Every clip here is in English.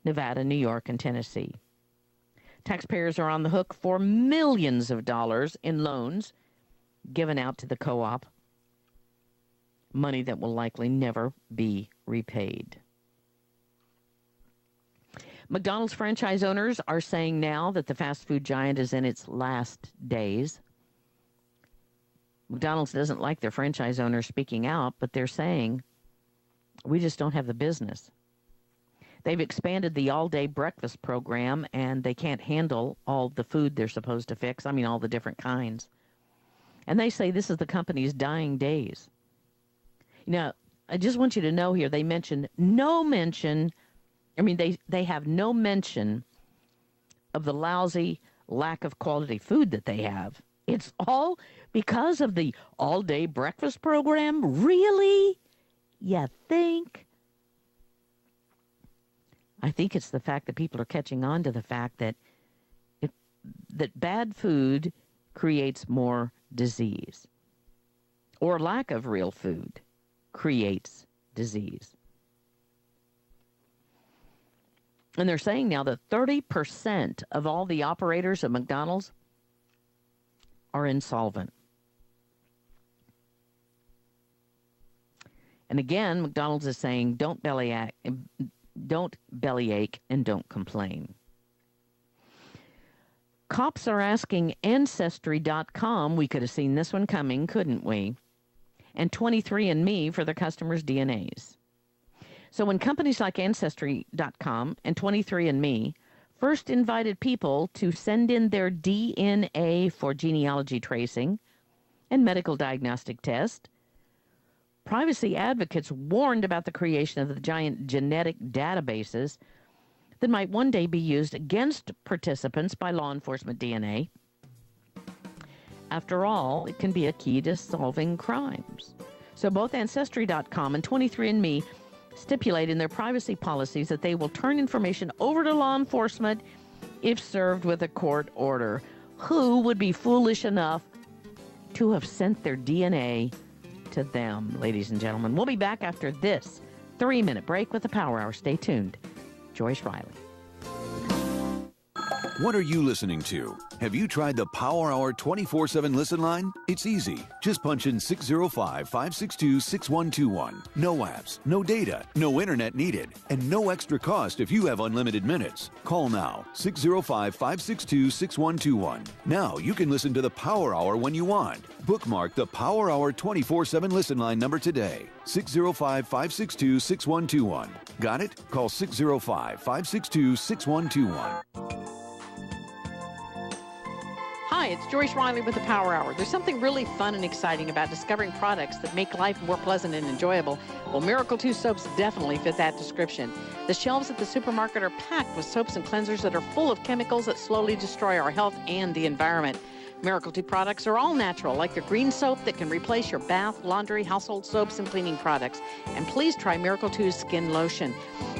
Nevada, New York, and Tennessee. Taxpayers are on the hook for millions of dollars in loans given out to the co-op, money that will likely never be repaid. McDonald's franchise owners are saying now that the fast food giant is in its last days. McDonald's doesn't like their franchise owners speaking out, but they're saying, we just don't have the business. They've expanded the all-day breakfast program, and they can't handle all the food they're supposed to fix. I mean, all the different kinds. And they say this is the company's dying days. Now, I just want you to know here, they mention no mention, they have no mention of the lousy lack of quality food that they have. It's all because of the all-day breakfast program? Really? You think? I think it's the fact that people are catching on to the fact that that bad food creates more disease, or lack of real food creates disease. And they're saying now that 30% of all the operators of McDonald's are insolvent. And again, McDonald's is saying, don't bellyache and don't complain. Cops are asking Ancestry.com, we could have seen this one coming, couldn't we? And 23andMe for their customers' DNAs. So when companies like Ancestry.com and 23andMe first invited people to send in their DNA for genealogy tracing and medical diagnostic tests, privacy advocates warned about the creation of the giant genetic databases that might one day be used against participants by law enforcement DNA. After all, it can be a key to solving crimes. So both Ancestry.com and 23andMe stipulate in their privacy policies that they will turn information over to law enforcement if served with a court order. Who would be foolish enough to have sent their DNA to them, ladies and gentlemen? We'll be back after this 3-minute break with the Power Hour. Stay tuned. Joyce Riley. What are you listening to? Have you tried the Power Hour 24/7 listen line? It's easy. Just punch in 605-562-6121. No apps, no data, no internet needed, and no extra cost if you have unlimited minutes. Call now, 605-562-6121. Now you can listen to the Power Hour when you want. Bookmark the Power Hour 24/7 listen line number today, 605-562-6121. Got it? Call 605-562-6121. Hi, it's Joyce Riley with the Power Hour. There's something really fun and exciting about discovering products that make life more pleasant and enjoyable. Well, Miracle 2 soaps definitely fit that description. The shelves at the supermarket are packed with soaps and cleansers that are full of chemicals that slowly destroy our health and the environment. Miracle 2 products are all natural, like their green soap that can replace your bath, laundry, household soaps, and cleaning products. And please try Miracle 2's skin lotion.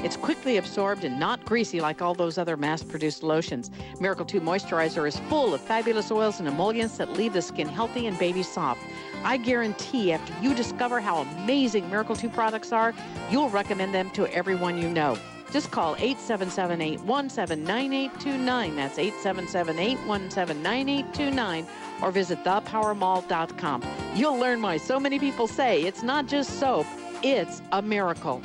It's quickly absorbed and not greasy like all those other mass-produced lotions. Miracle 2 moisturizer is full of fabulous oils and emollients that leave the skin healthy and baby soft. I guarantee after you discover how amazing Miracle 2 products are, you'll recommend them to everyone you know. Just call 877-817-9829. That's 877-817-9829. Or visit thepowermall.com. You'll learn why so many people say it's not just soap, it's a miracle.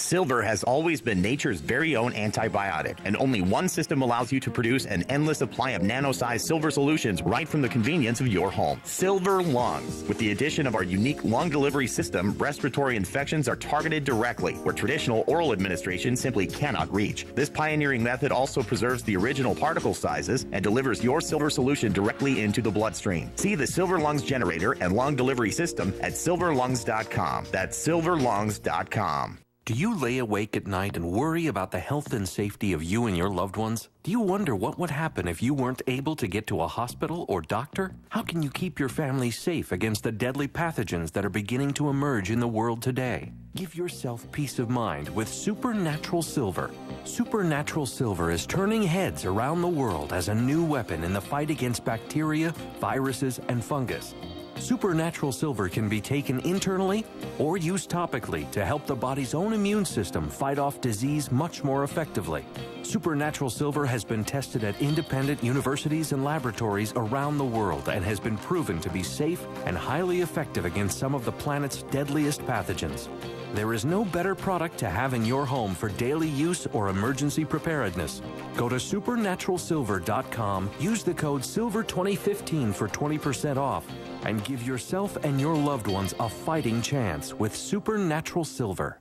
Silver has always been nature's very own antibiotic, and only one system allows you to produce an endless supply of nano-sized silver solutions right from the convenience of your home. Silver Lungs. With the addition of our unique lung delivery system, respiratory infections are targeted directly, where traditional oral administration simply cannot reach. This pioneering method also preserves the original particle sizes and delivers your silver solution directly into the bloodstream. See the Silver Lungs generator and lung delivery system at silverlungs.com. That's silverlungs.com. Do you lay awake at night and worry about the health and safety of you and your loved ones? Do you wonder what would happen if you weren't able to get to a hospital or doctor? How can you keep your family safe against the deadly pathogens that are beginning to emerge in the world today? Give yourself peace of mind with Supernatural Silver. Supernatural Silver is turning heads around the world as a new weapon in the fight against bacteria, viruses, and fungus. Supernatural Silver can be taken internally or used topically to help the body's own immune system fight off disease much more effectively. Supernatural Silver has been tested at independent universities and laboratories around the world and has been proven to be safe and highly effective against some of the planet's deadliest pathogens. There is no better product to have in your home for daily use or emergency preparedness. Go to supernaturalsilver.com, use the code SILVER2015 for 20% off, and give yourself and your loved ones a fighting chance with Supernatural Silver.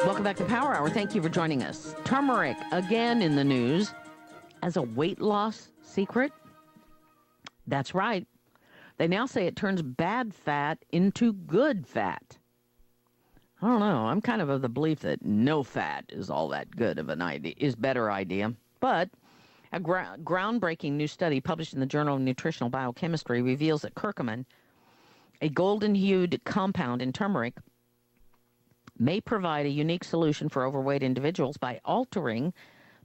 Welcome back to Power Hour. Thank you for joining us. Turmeric, again in the news, as a weight loss secret. That's right. They now say it turns bad fat into good fat. I don't know. I'm kind of the belief that no fat is all that good of an idea, is better idea. But a groundbreaking new study published in the Journal of Nutritional Biochemistry reveals that curcumin, a golden-hued compound in turmeric, may provide a unique solution for overweight individuals by altering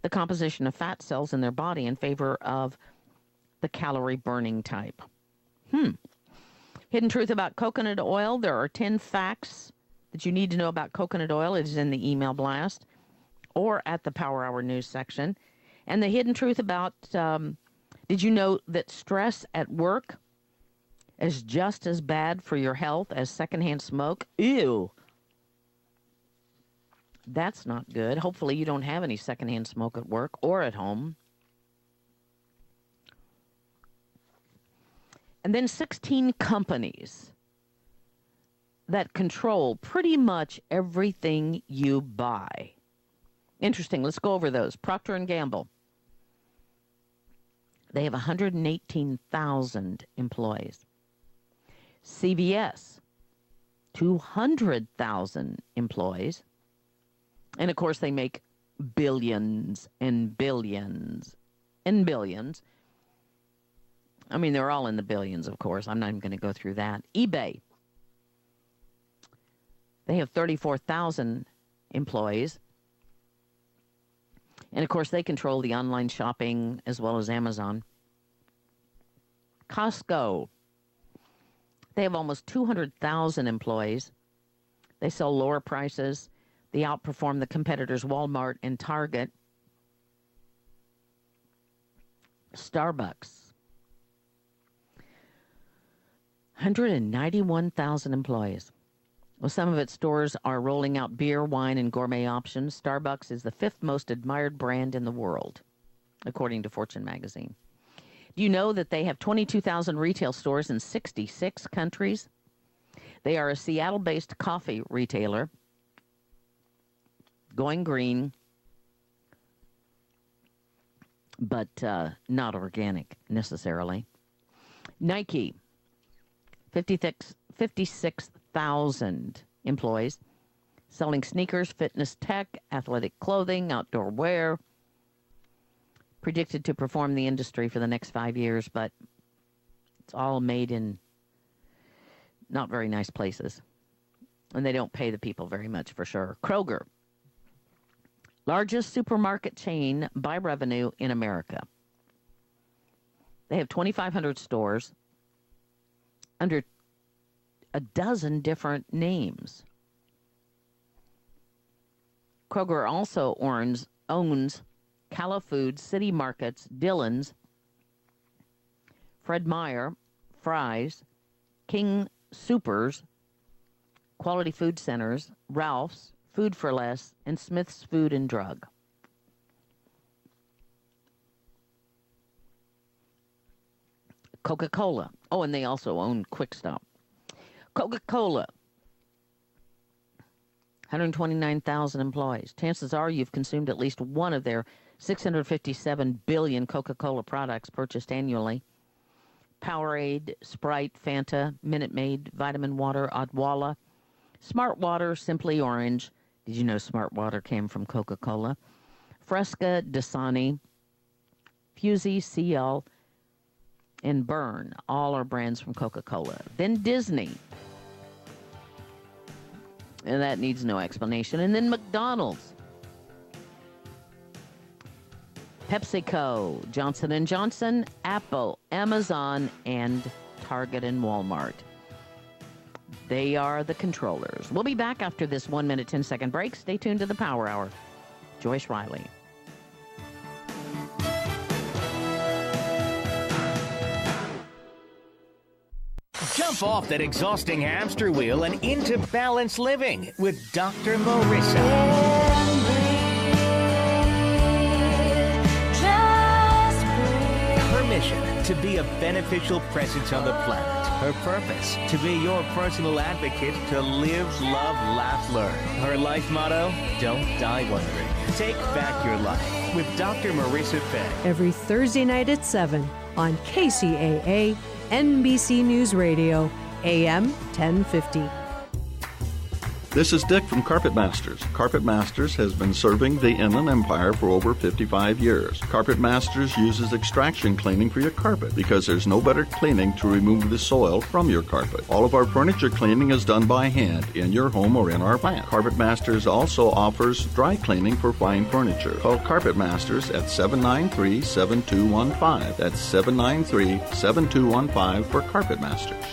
the composition of fat cells in their body in favor of the calorie-burning type. Hidden truth about coconut oil. There are 10 facts that you need to know about coconut oil. It is in the email blast or at the Power Hour news section. And the hidden truth about, did you know that stress at work is just as bad for your health as secondhand smoke? Ew. That's not good. Hopefully you don't have any secondhand smoke at work or at home. And then 16 companies that control pretty much everything you buy. Interesting. Let's go over those. Procter & Gamble. They have 118,000 employees. CVS, 200,000 employees. And, of course, they make billions and billions and billions. I mean, they're all in the billions, of course. I'm not even going to go through that. eBay. They have 34,000 employees. And, of course, they control the online shopping as well as Amazon. Costco. They have almost 200,000 employees. They sell lower prices. They outperform the competitors Walmart and Target. Starbucks. 191,000 employees. Well, some of its stores are rolling out beer, wine, and gourmet options. Starbucks is the 5th most admired brand in the world, according to Fortune magazine. Do you know that they have 22,000 retail stores in 66 countries? They are a Seattle-based coffee retailer, going green, but not organic necessarily. Nike, 56,000 employees, selling sneakers, fitness tech, athletic clothing, outdoor wear. Predicted to perform the industry for the next 5 years, but it's all made in not very nice places. And they don't pay the people very much for sure. Kroger, largest supermarket chain by revenue in America. They have 2,500 stores under a dozen different names. Kroger also owns Cala Foods, City Markets, Dillon's, Fred Meyer, Fry's, King Soopers, Quality Food Centers, Ralph's, Food for Less, and Smith's Food and Drug. Coca-Cola. Oh, and they also own Quick Stop. Coca-Cola. 129,000 employees. Chances are you've consumed at least one of their 657 billion Coca-Cola products purchased annually. Powerade, Sprite, Fanta, Minute Maid, Vitamin Water, Odwalla, Smart Water, Simply Orange. Did you know Smart Water came from Coca-Cola? Fresca, Dasani, Fuzi, CL, and Burn. All are brands from Coca-Cola. Then Disney. And that needs no explanation. And then McDonald's, PepsiCo, Johnson & Johnson, Apple, Amazon, and Target and Walmart. They are the controllers. We'll be back after this 1 minute, 10-second break. Stay tuned to the Power Hour. Joyce Riley. Jump off that exhausting hamster wheel and into balanced living with Dr. Marissa. Her mission, to be a beneficial presence on the planet. Her purpose, to be your personal advocate to live, love, laugh, learn. Her life motto, don't die wondering. Take back your life with Dr. Marissa Fay. Every Thursday night at 7 on KCAA, NBC News Radio, AM 1050. This is Dick from Carpet Masters. Carpet Masters has been serving the Inland Empire for over 55 years. Carpet Masters uses extraction cleaning for your carpet because there's no better cleaning to remove the soil from your carpet. All of our furniture cleaning is done by hand in your home or in our plant. Carpet Masters also offers dry cleaning for fine furniture. Call Carpet Masters at 793-7215. That's 793-7215 for Carpet Masters.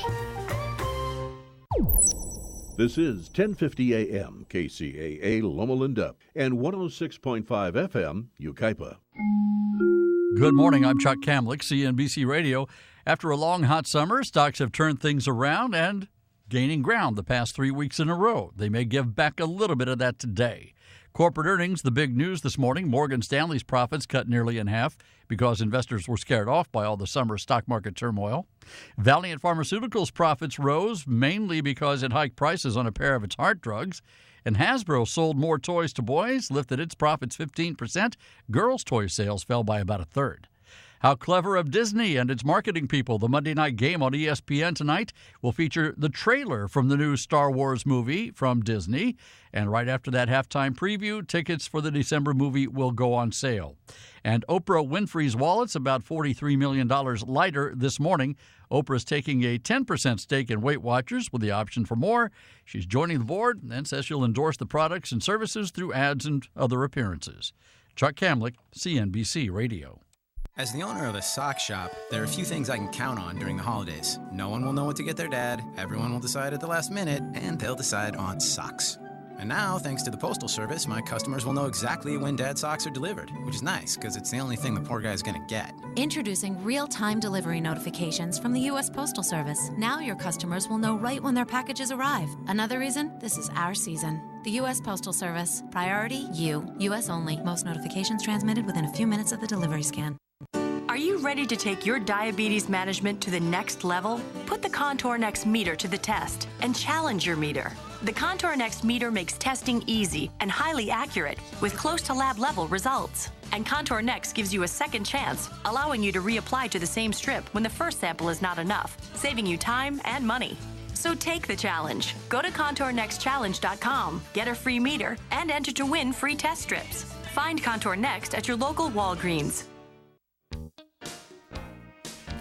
This is 1050 AM, KCAA Loma Linda, and 106.5 FM, Yucaipa. Good morning. I'm Chuck Kamlick, CNBC Radio. After a long, hot summer, stocks have turned things around and gaining ground the past 3 weeks in a row. They may give back a little bit of that today. Corporate earnings, the big news this morning. Morgan Stanley's profits cut nearly in half because investors were scared off by all the summer stock market turmoil. Valiant Pharmaceuticals' profits rose mainly because it hiked prices on a pair of its heart drugs. And Hasbro sold more toys to boys, lifted its profits 15%. Girls' toy sales fell by about a third. How clever of Disney and its marketing people. The Monday night game on ESPN tonight will feature the trailer from the new Star Wars movie from Disney. And right after that halftime preview, tickets for the December movie will go on sale. And Oprah Winfrey's wallet's about $43 million lighter this morning. Oprah's taking a 10% stake in Weight Watchers with the option for more. She's joining the board and says she'll endorse the products and services through ads and other appearances. Chuck Kamlick, CNBC Radio. As the owner of a sock shop, there are a few things I can count on during the holidays. No one will know what to get their dad, everyone will decide at the last minute, and they'll decide on socks. And now, thanks to the Postal Service, my customers will know exactly when Dad's socks are delivered, which is nice, because it's the only thing the poor guy's going to get. Introducing real-time delivery notifications from the U.S. Postal Service. Now your customers will know right when their packages arrive. Another reason, this is our season. The U.S. Postal Service. Priority, you. U.S. only. Most notifications transmitted within a few minutes of the delivery scan. Are you ready to take your diabetes management to the next level? Put the Contour Next meter to the test and challenge your meter. The Contour Next meter makes testing easy and highly accurate with close to lab level results. And Contour Next gives you a second chance, allowing you to reapply to the same strip when the first sample is not enough, saving you time and money. So take the challenge. Go to ContourNextChallenge.com, get a free meter, and enter to win free test strips. Find Contour Next at your local Walgreens.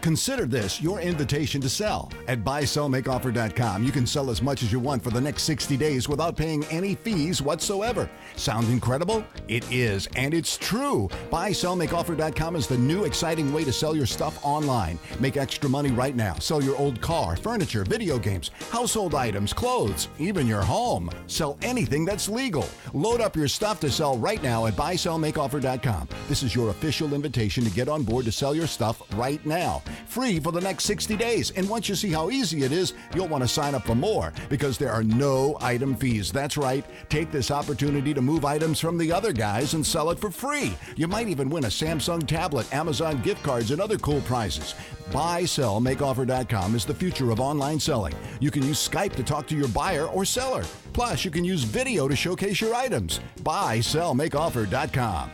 Consider this your invitation to sell. At buysellmakeoffer.com, you can sell as much as you want for the next 60 days without paying any fees whatsoever. Sound incredible? It is, and it's true. Buysellmakeoffer.com is the new exciting way to sell your stuff online. Make extra money right now. Sell your old car, furniture, video games, household items, clothes, even your home. Sell anything that's legal. Load up your stuff to sell right now at buysellmakeoffer.com. This is your official invitation to get on board to sell your stuff right now. Free for the next 60 days. And once you see how easy it is, you'll want to sign up for more because there are no item fees. That's right. Take this opportunity to move items from the other guys and sell it for free. You might even win a Samsung tablet, Amazon gift cards, and other cool prizes. BuySellMakeOffer.com is the future of online selling. You can use Skype to talk to your buyer or seller. Plus, you can use video to showcase your items. BuySellMakeOffer.com.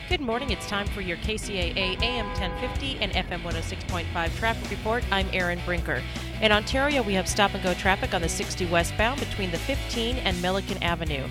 Good morning. It's time for your KCAA AM 1050 and FM 106.5 traffic report. I'm Erin Brinker. In Ontario, we have stop-and-go traffic on the 60 westbound between the 15 and Milliken Avenue.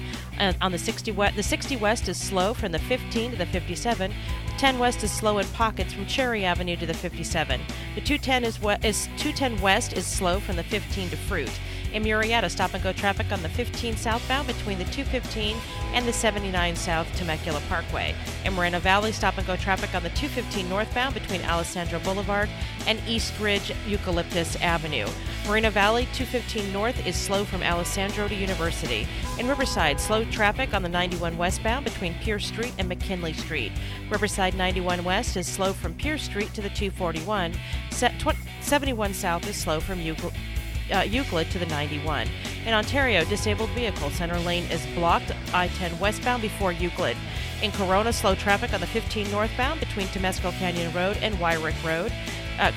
On the 60 west is slow from the 15 to the 57. 10 west is slow in pockets from Cherry Avenue to the 57. The 210 west is slow from the 15 to Fruit. In Murrieta, stop-and-go traffic on the 15 southbound between the 215 and the 79 south Temecula Parkway. In Moreno Valley, stop-and-go traffic on the 215 northbound between Alessandro Boulevard and East Ridge Eucalyptus Avenue. Moreno Valley, 215 north is slow from Alessandro to University. In Riverside, slow traffic on the 91 westbound between Pierce Street and McKinley Street. Riverside 91 west is slow from Pierce Street to the 241. 71 south is slow from Euclid to the 91. In Ontario, disabled vehicle center lane is blocked I-10 westbound before Euclid. In Corona, slow traffic on the 15 northbound between Temescal Canyon Road and Wyrick Road.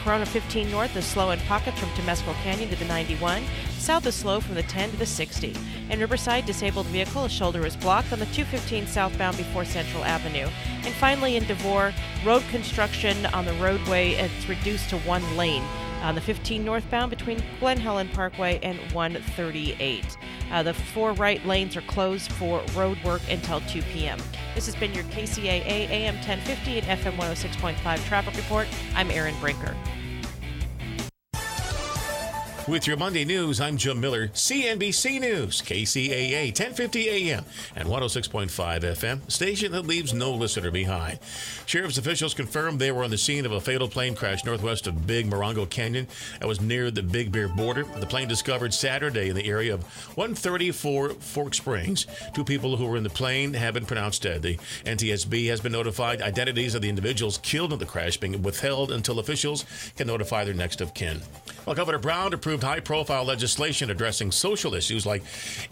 Corona 15 north is slow in pockets from Temescal Canyon to the 91. South is slow from the 10 to the 60. In Riverside, disabled vehicle, a shoulder is blocked on the 215 southbound before Central Avenue. And finally, in Devore, road construction on the roadway is reduced to one lane on the 15 northbound between Glen Helen Parkway and 138. The 4 right lanes are closed for road work until 2 p.m. This has been your KCAA AM 1050 and FM 106.5 traffic report. I'm Erin Brinker. With your Monday news, I'm Jim Miller, CNBC News, KCAA 1050 AM and 106.5 FM, station that leaves no listener behind. Sheriff's officials confirmed they were on the scene of a fatal plane crash northwest of Big Morongo Canyon that was near the Big Bear border. The plane discovered Saturday in the area of 134 Fork Springs. 2 people who were in the plane have been pronounced dead. The NTSB has been notified. Identities of the individuals killed in the crash being withheld until officials can notify their next of kin. Well, Governor Brown approved high-profile legislation addressing social issues like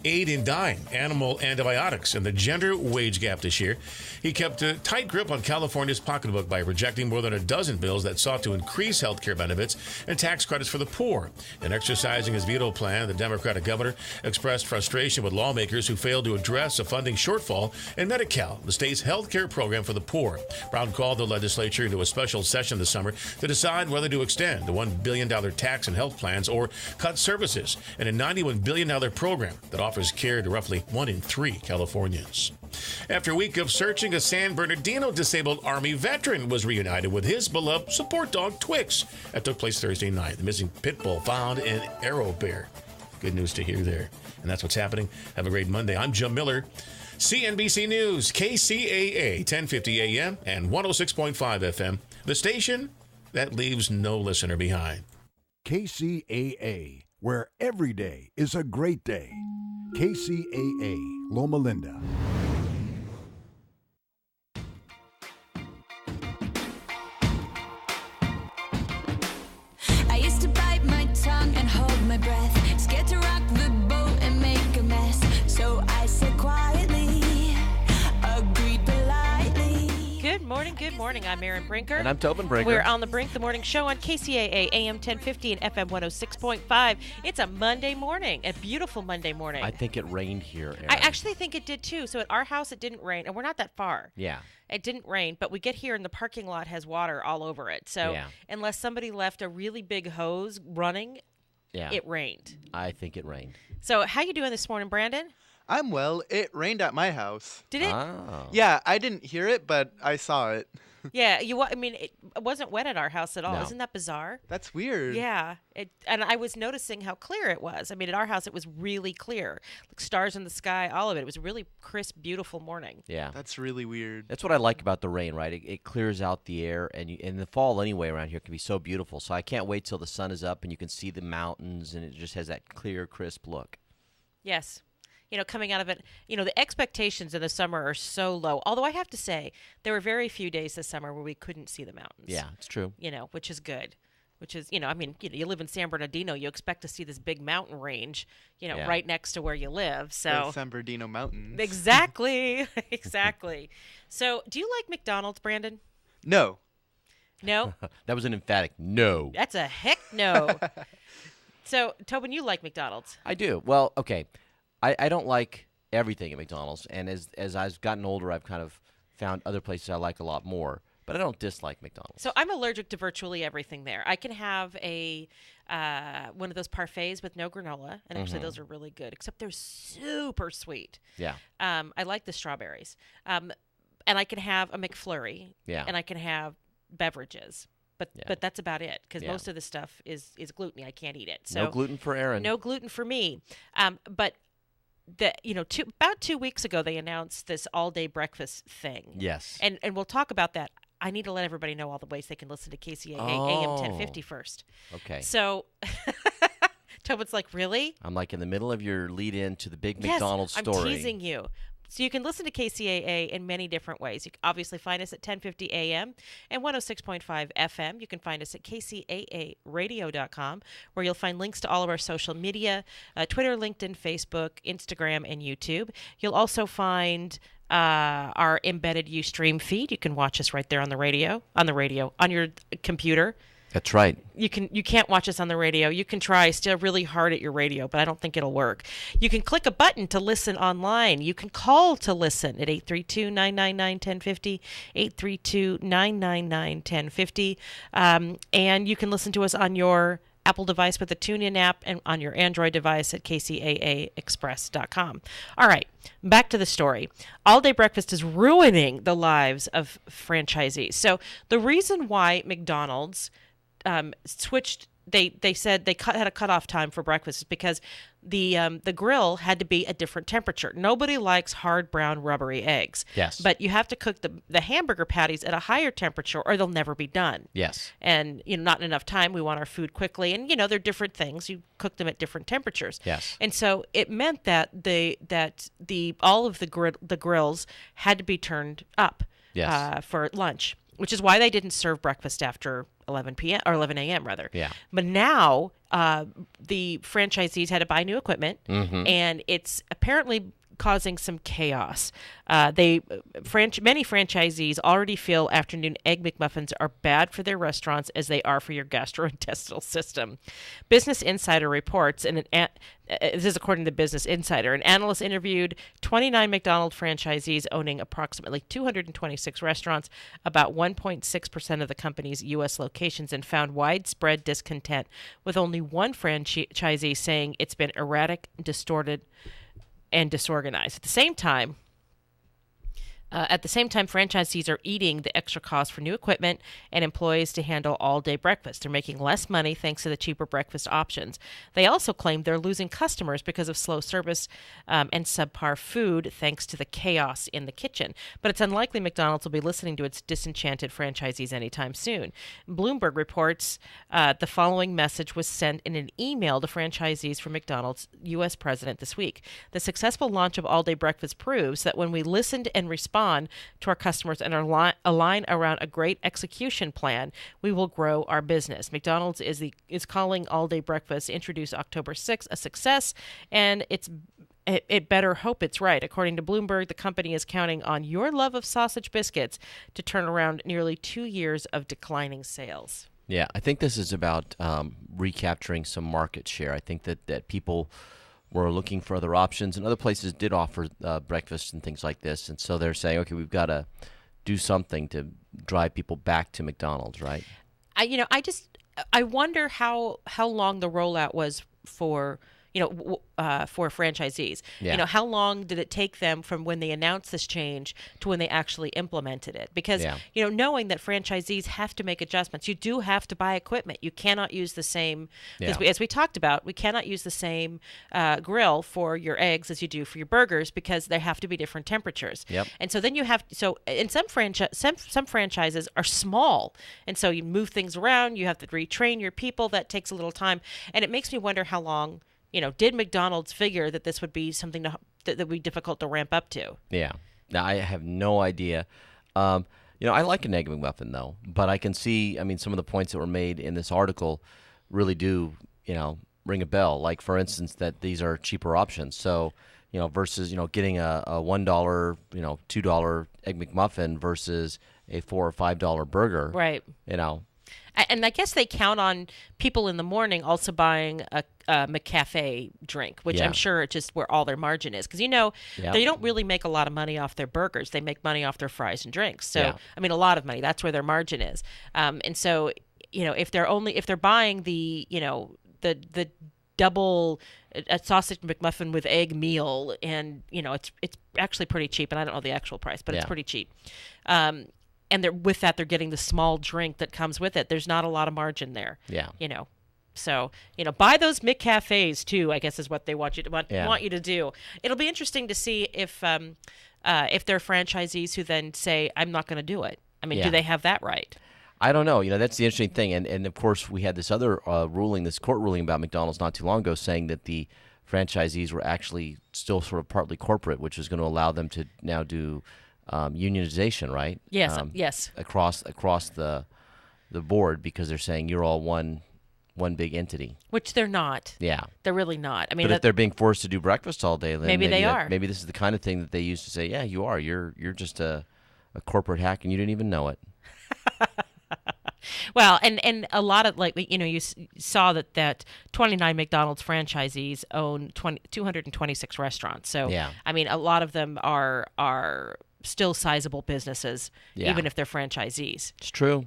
aid in dying, animal antibiotics, and the gender wage gap this year. He kept a tight grip on California's pocketbook by rejecting more than a dozen bills that sought to increase health care benefits and tax credits for the poor. In exercising his veto plan, the Democratic governor expressed frustration with lawmakers who failed to address a funding shortfall in Medi-Cal, the state's health care program for the poor. Brown called the legislature into a special session this summer to decide whether to extend the $1 billion tax and health plans or cut services in a $91 billion program that offers care to roughly 1 in 3 Californians. After a week of searching, a San Bernardino disabled Army veteran was reunited with his beloved support dog, Twix. That took place Thursday night. The missing pit bull found in Arrow Bear. Good news to hear there. And that's what's happening. Have a great Monday. I'm Jim Miller, CNBC News, KCAA 1050 AM and 106.5 FM, the station that leaves no listener behind. KCAA, where every day is a great day. KCAA, Loma Linda. I used to bite my tongue and hold my breath, scared to rock the boat and make a mess. So I said quietly, agreed politely. Good morning. I'm Erin Brinker. And I'm Tobin Brinker. We're on the Brink, the morning show on KCAA AM 1050 and FM 106.5. It's a Monday morning, a beautiful Monday morning. I think it rained here, Erin. I actually think it did too. So at our house, it didn't rain, and we're not that far. Yeah. It didn't rain, but we get here and the parking lot has water all over it. So unless somebody left a really big hose running, it rained. I think it rained. So how you doing this morning, Brandon? I'm well. It rained at my house. Did it? Oh. Yeah, I didn't hear it, but I saw it. Yeah, I mean, it wasn't wet at our house at all. No. Isn't that bizarre? That's weird. Yeah, and I was noticing how clear it was. I mean, at our house, it was really clear. Like stars in the sky, all of it. It was a really crisp, beautiful morning. Yeah. That's really weird. That's what I like about the rain, right? It clears out the air, and in the fall anyway around here can be so beautiful. So I can't wait till the sun is up and you can see the mountains, and it just has that clear, crisp look. Yes. Coming out of it, the expectations in the summer are so low. Although I have to say, there were very few days this summer where we couldn't see the mountains. Yeah, it's true. Which is good. Which is, you live in San Bernardino, you expect to see this big mountain range, right next to where you live. So the San Bernardino Mountains. Exactly. Exactly. So, do you like McDonald's, Brandon? No. No? That was an emphatic no. That's a heck no. So, Tobin, you like McDonald's? I do. Well, okay. I don't like everything at McDonald's, and as I've gotten older, I've kind of found other places I like a lot more. But I don't dislike McDonald's. So I'm allergic to virtually everything there. I can have one of those parfaits with no granola, and actually those are really good, except they're super sweet. Yeah. I like the strawberries. And I can have a McFlurry. Yeah. And I can have beverages. But that's about it, because most of the stuff is gluten-y. I can't eat it. So no gluten for Aaron. No gluten for me. But about 2 weeks ago, they announced this all-day breakfast thing. Yes. And we'll talk about that. I need to let everybody know all the ways they can listen to KCAA AM 1050 first. Okay. So Tobin's like, really? I'm like in the middle of your lead-in to the big Yes, McDonald's story. I'm teasing you. So you can listen to KCAA in many different ways. You can obviously find us at 1050 AM and 106.5 FM. You can find us at kcaaradio.com, where you'll find links to all of our social media, Twitter, LinkedIn, Facebook, Instagram, and YouTube. You'll also find our embedded Ustream feed. You can watch us right there on the radio, on your computer. That's right. You can't watch us on the radio. You can try still really hard at your radio, but I don't think it'll work. You can click a button to listen online. You can call to listen at 832-999-1050, 832-999-1050. And you can listen to us on your Apple device with the TuneIn app and on your Android device at kcaaexpress.com. All right, back to the story. All-day breakfast is ruining the lives of franchisees. So the reason why McDonald's switched, they said they had a cutoff time for breakfast because the grill had to be a different temperature. Nobody likes hard brown rubbery eggs. Yes. But you have to cook the hamburger patties at a higher temperature or they'll never be done. Yes. And not enough time. We want our food quickly, and they're different things. You cook them at different temperatures. Yes. And so it meant that all of the grills had to be turned up. Yes. For lunch, which is why they didn't serve breakfast after 11 p.m. or 11 a.m. rather. Yeah. But now the franchisees had to buy new equipment, and it's apparently causing some chaos. Many franchisees already feel afternoon Egg McMuffins are bad for their restaurants as they are for your gastrointestinal system. Business Insider reports, and this is according to Business Insider, an analyst interviewed 29 McDonald's franchisees owning approximately 226 restaurants, about 1.6% of the company's U.S. locations, and found widespread discontent, with only one franchisee saying it's been erratic, distorted, and disorganized. At the same time, franchisees are eating the extra cost for new equipment and employees to handle all-day breakfast. They're making less money thanks to the cheaper breakfast options. They also claim they're losing customers because of slow service and subpar food thanks to the chaos in the kitchen. But it's unlikely McDonald's will be listening to its disenchanted franchisees anytime soon. Bloomberg reports the following message was sent in an email to franchisees from McDonald's U.S. president this week. The successful launch of all-day breakfast proves that when we listened and respond to our customers and align around a great execution plan, we will grow our business. McDonald's is calling all-day breakfast, introduced October 6th, a success, and it better hope it's right. According to Bloomberg, the company is counting on your love of sausage biscuits to turn around nearly 2 years of declining sales. Yeah, I think this is about recapturing some market share. I think that people were looking for other options, and other places did offer breakfast and things like this. And so they're saying, okay, we've got to do something to drive people back to McDonald's, right? I wonder how long the rollout was for franchisees. Yeah. How long did it take them from when they announced this change to when they actually implemented it? Because, knowing that franchisees have to make adjustments, you do have to buy equipment. You cannot use the same, as we talked about, we cannot use the same grill for your eggs as you do for your burgers because they have to be different temperatures. Yep. And so then and some franchises are small. And so you move things around, you have to retrain your people. That takes a little time. And it makes me wonder how long, did McDonald's figure that this would be something that would be difficult to ramp up to? Yeah. Now, I have no idea. I like an Egg McMuffin, though, but I can see, some of the points that were made in this article really do, ring a bell. Like, for instance, that these are cheaper options. So, versus, getting a $1, $2 Egg McMuffin versus a $4 or $5 burger. Right. And I guess they count on people in the morning also buying a McCafe drink, which I'm sure just where all their margin is. Because, they don't really make a lot of money off their burgers. They make money off their fries and drinks. So, I mean, a lot of money. That's where their margin is. And so, if they're buying the double a sausage McMuffin with egg meal, and, it's actually pretty cheap. And I don't know the actual price, but it's pretty cheap. And they're getting the small drink that comes with it. There's not a lot of margin there. Yeah. So, buy those McCafes too, I guess is what they want you to do. It'll be interesting to see if they're franchisees who then say, I'm not going to do it. I mean, do they have that right? I don't know. That's the interesting thing. And of course, we had this other this court ruling about McDonald's not too long ago saying that the franchisees were actually still sort of partly corporate, which is going to allow them to now do unionization, right? Yes, yes. Across the board, because they're saying you're all one big entity. Which they're not. Yeah. They're really not. I mean, but if they're being forced to do breakfast all day, then maybe they are. Maybe this is the kind of thing that they use to say, yeah, you are. You're just a corporate hack and you didn't even know it. Well, and a lot of, you saw that 29 McDonald's franchisees own 226 restaurants. So, I mean, a lot of them are still sizable businesses, even if they're franchisees. It's true.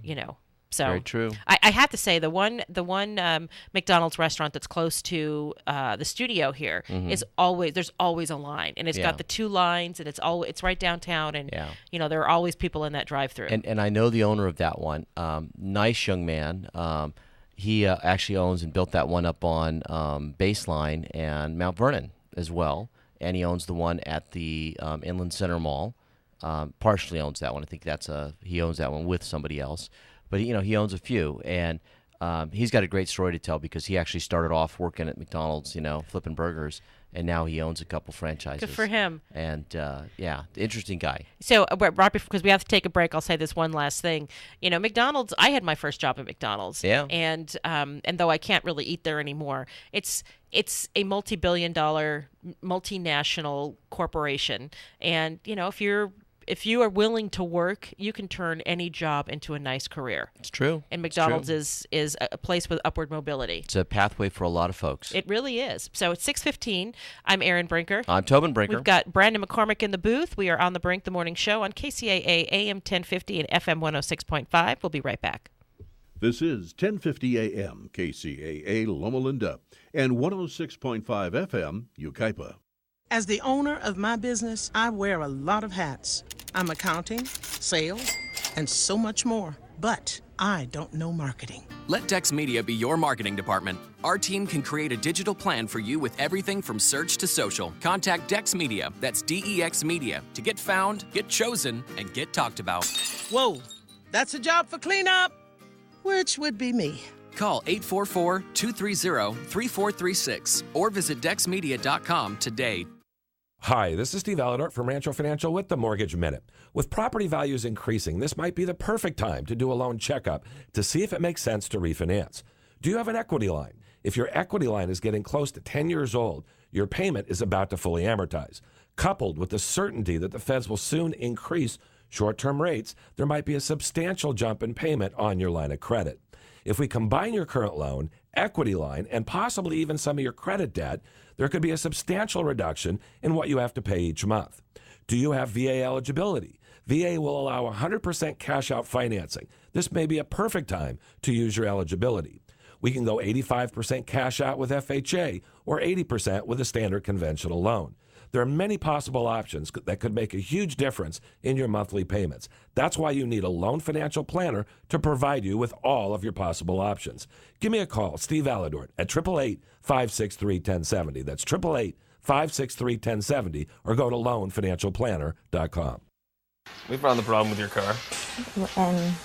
So very true. I have to say the one McDonald's restaurant that's close to the studio here is there's always a line, and it's got the two lines, and it's right downtown, and there are always people in that drive-through. And I know the owner of that one, nice young man. He actually owns and built that one up on Baseline and Mount Vernon as well, and he owns the one at the Inland Center Mall. Partially owns that one. I think he owns that one with somebody else. But, he owns a few, and he's got a great story to tell because he actually started off working at McDonald's, flipping burgers, and now he owns a couple franchises. Good for him. And, interesting guy. So, right before, because we have to take a break, I'll say this one last thing. McDonald's, I had my first job at McDonald's. Yeah. And though I can't really eat there anymore, it's a multi-billion-dollar, multinational corporation. And, if you are willing to work, you can turn any job into a nice career. It's true. And McDonald's is a place with upward mobility. It's a pathway for a lot of folks. It really is. So it's 6:15. I'm Erin Brinker. I'm Tobin Brinker. We've got Brandon McCormick in the booth. We are on the Brink, the morning show on KCAA AM 1050 and FM 106.5. We'll be right back. This is 1050 AM KCAA Loma Linda and 106.5 FM Yucaipa. As the owner of my business, I wear a lot of hats. I'm accounting, sales, and so much more. But I don't know marketing. Let Dex Media be your marketing department. Our team can create a digital plan for you with everything from search to social. Contact Dex Media, that's DEX Media, to get found, get chosen, and get talked about. Whoa, that's a job for cleanup, which would be me. Call 844-230-3436 or visit dexmedia.com today. Hi, this is Steve Aladort from Rancho Financial with the Mortgage Minute. With property values increasing, this might be the perfect time to do a loan checkup to see if it makes sense to refinance. Do you have an equity line? If your equity line is getting close to 10 years old, your payment is about to fully amortize. Coupled with the certainty that the feds will soon increase short-term rates, there might be a substantial jump in payment on your line of credit. If we combine your current loan, equity line, and possibly even some of your credit debt, there could be a substantial reduction in what you have to pay each month. Do you have VA eligibility? VA will allow 100% cash-out financing. This may be a perfect time to use your eligibility. We can go 85% cash out with FHA or 80% with a standard conventional loan. There are many possible options that could make a huge difference in your monthly payments. That's why you need a loan financial planner to provide you with all of your possible options. Give me a call, Steve Aladort, at 888-563-1070. That's 888-563-1070, or go to loanfinancialplanner.com. We found the problem with your car.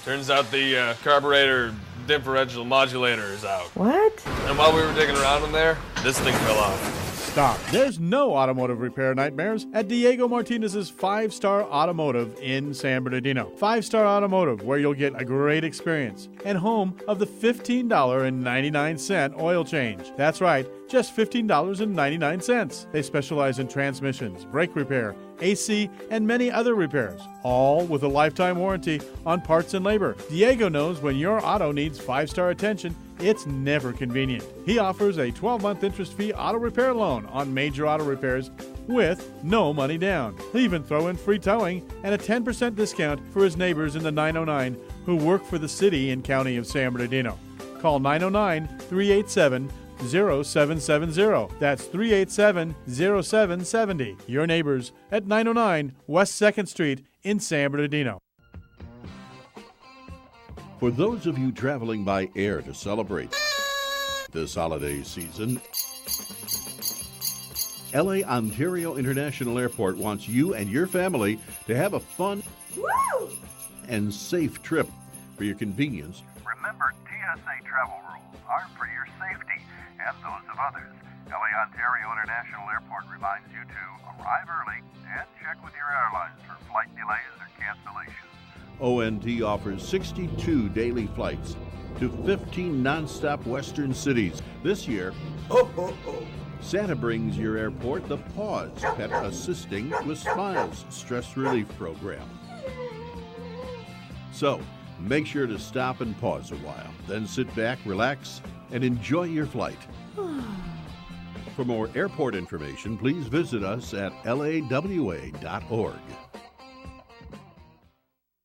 Turns out the carburetor differential modulator is out. What? And while we were digging around in there, this thing fell off. Stop. There's no automotive repair nightmares at Diego Martinez's 5-Star Automotive in San Bernardino. 5-Star Automotive, where you'll get a great experience and home of the $15.99 oil change. That's right. just $15.99. They specialize in transmissions, brake repair, AC, and many other repairs, all with a lifetime warranty on parts and labor. Diego knows when your auto needs 5-star attention, it's never convenient. He offers a 12-month interest-free auto repair loan on major auto repairs with no money down. He'll even throw in free towing and a 10% discount for his neighbors in the 909 who work for the city and county of San Bernardino. Call 909-387-0770. That's 387-0770. Your neighbors at 909 West 2nd Street in San Bernardino. For those of you traveling by air to celebrate this holiday season, LA Ontario International Airport wants you and your family to have a fun and safe trip. For your convenience, remember, TSA travel rules are for your safety and those of others. LA Ontario International Airport reminds you to arrive early and check with your airlines for flight delays or cancellations. ONT offers 62 daily flights to 15 nonstop Western cities. This year, Santa brings your airport the Pause Pet Assisting with Smiles stress relief program. So, make sure to stop and pause a while, then sit back, relax, and enjoy your flight. For more airport information, please visit us at lawa.org.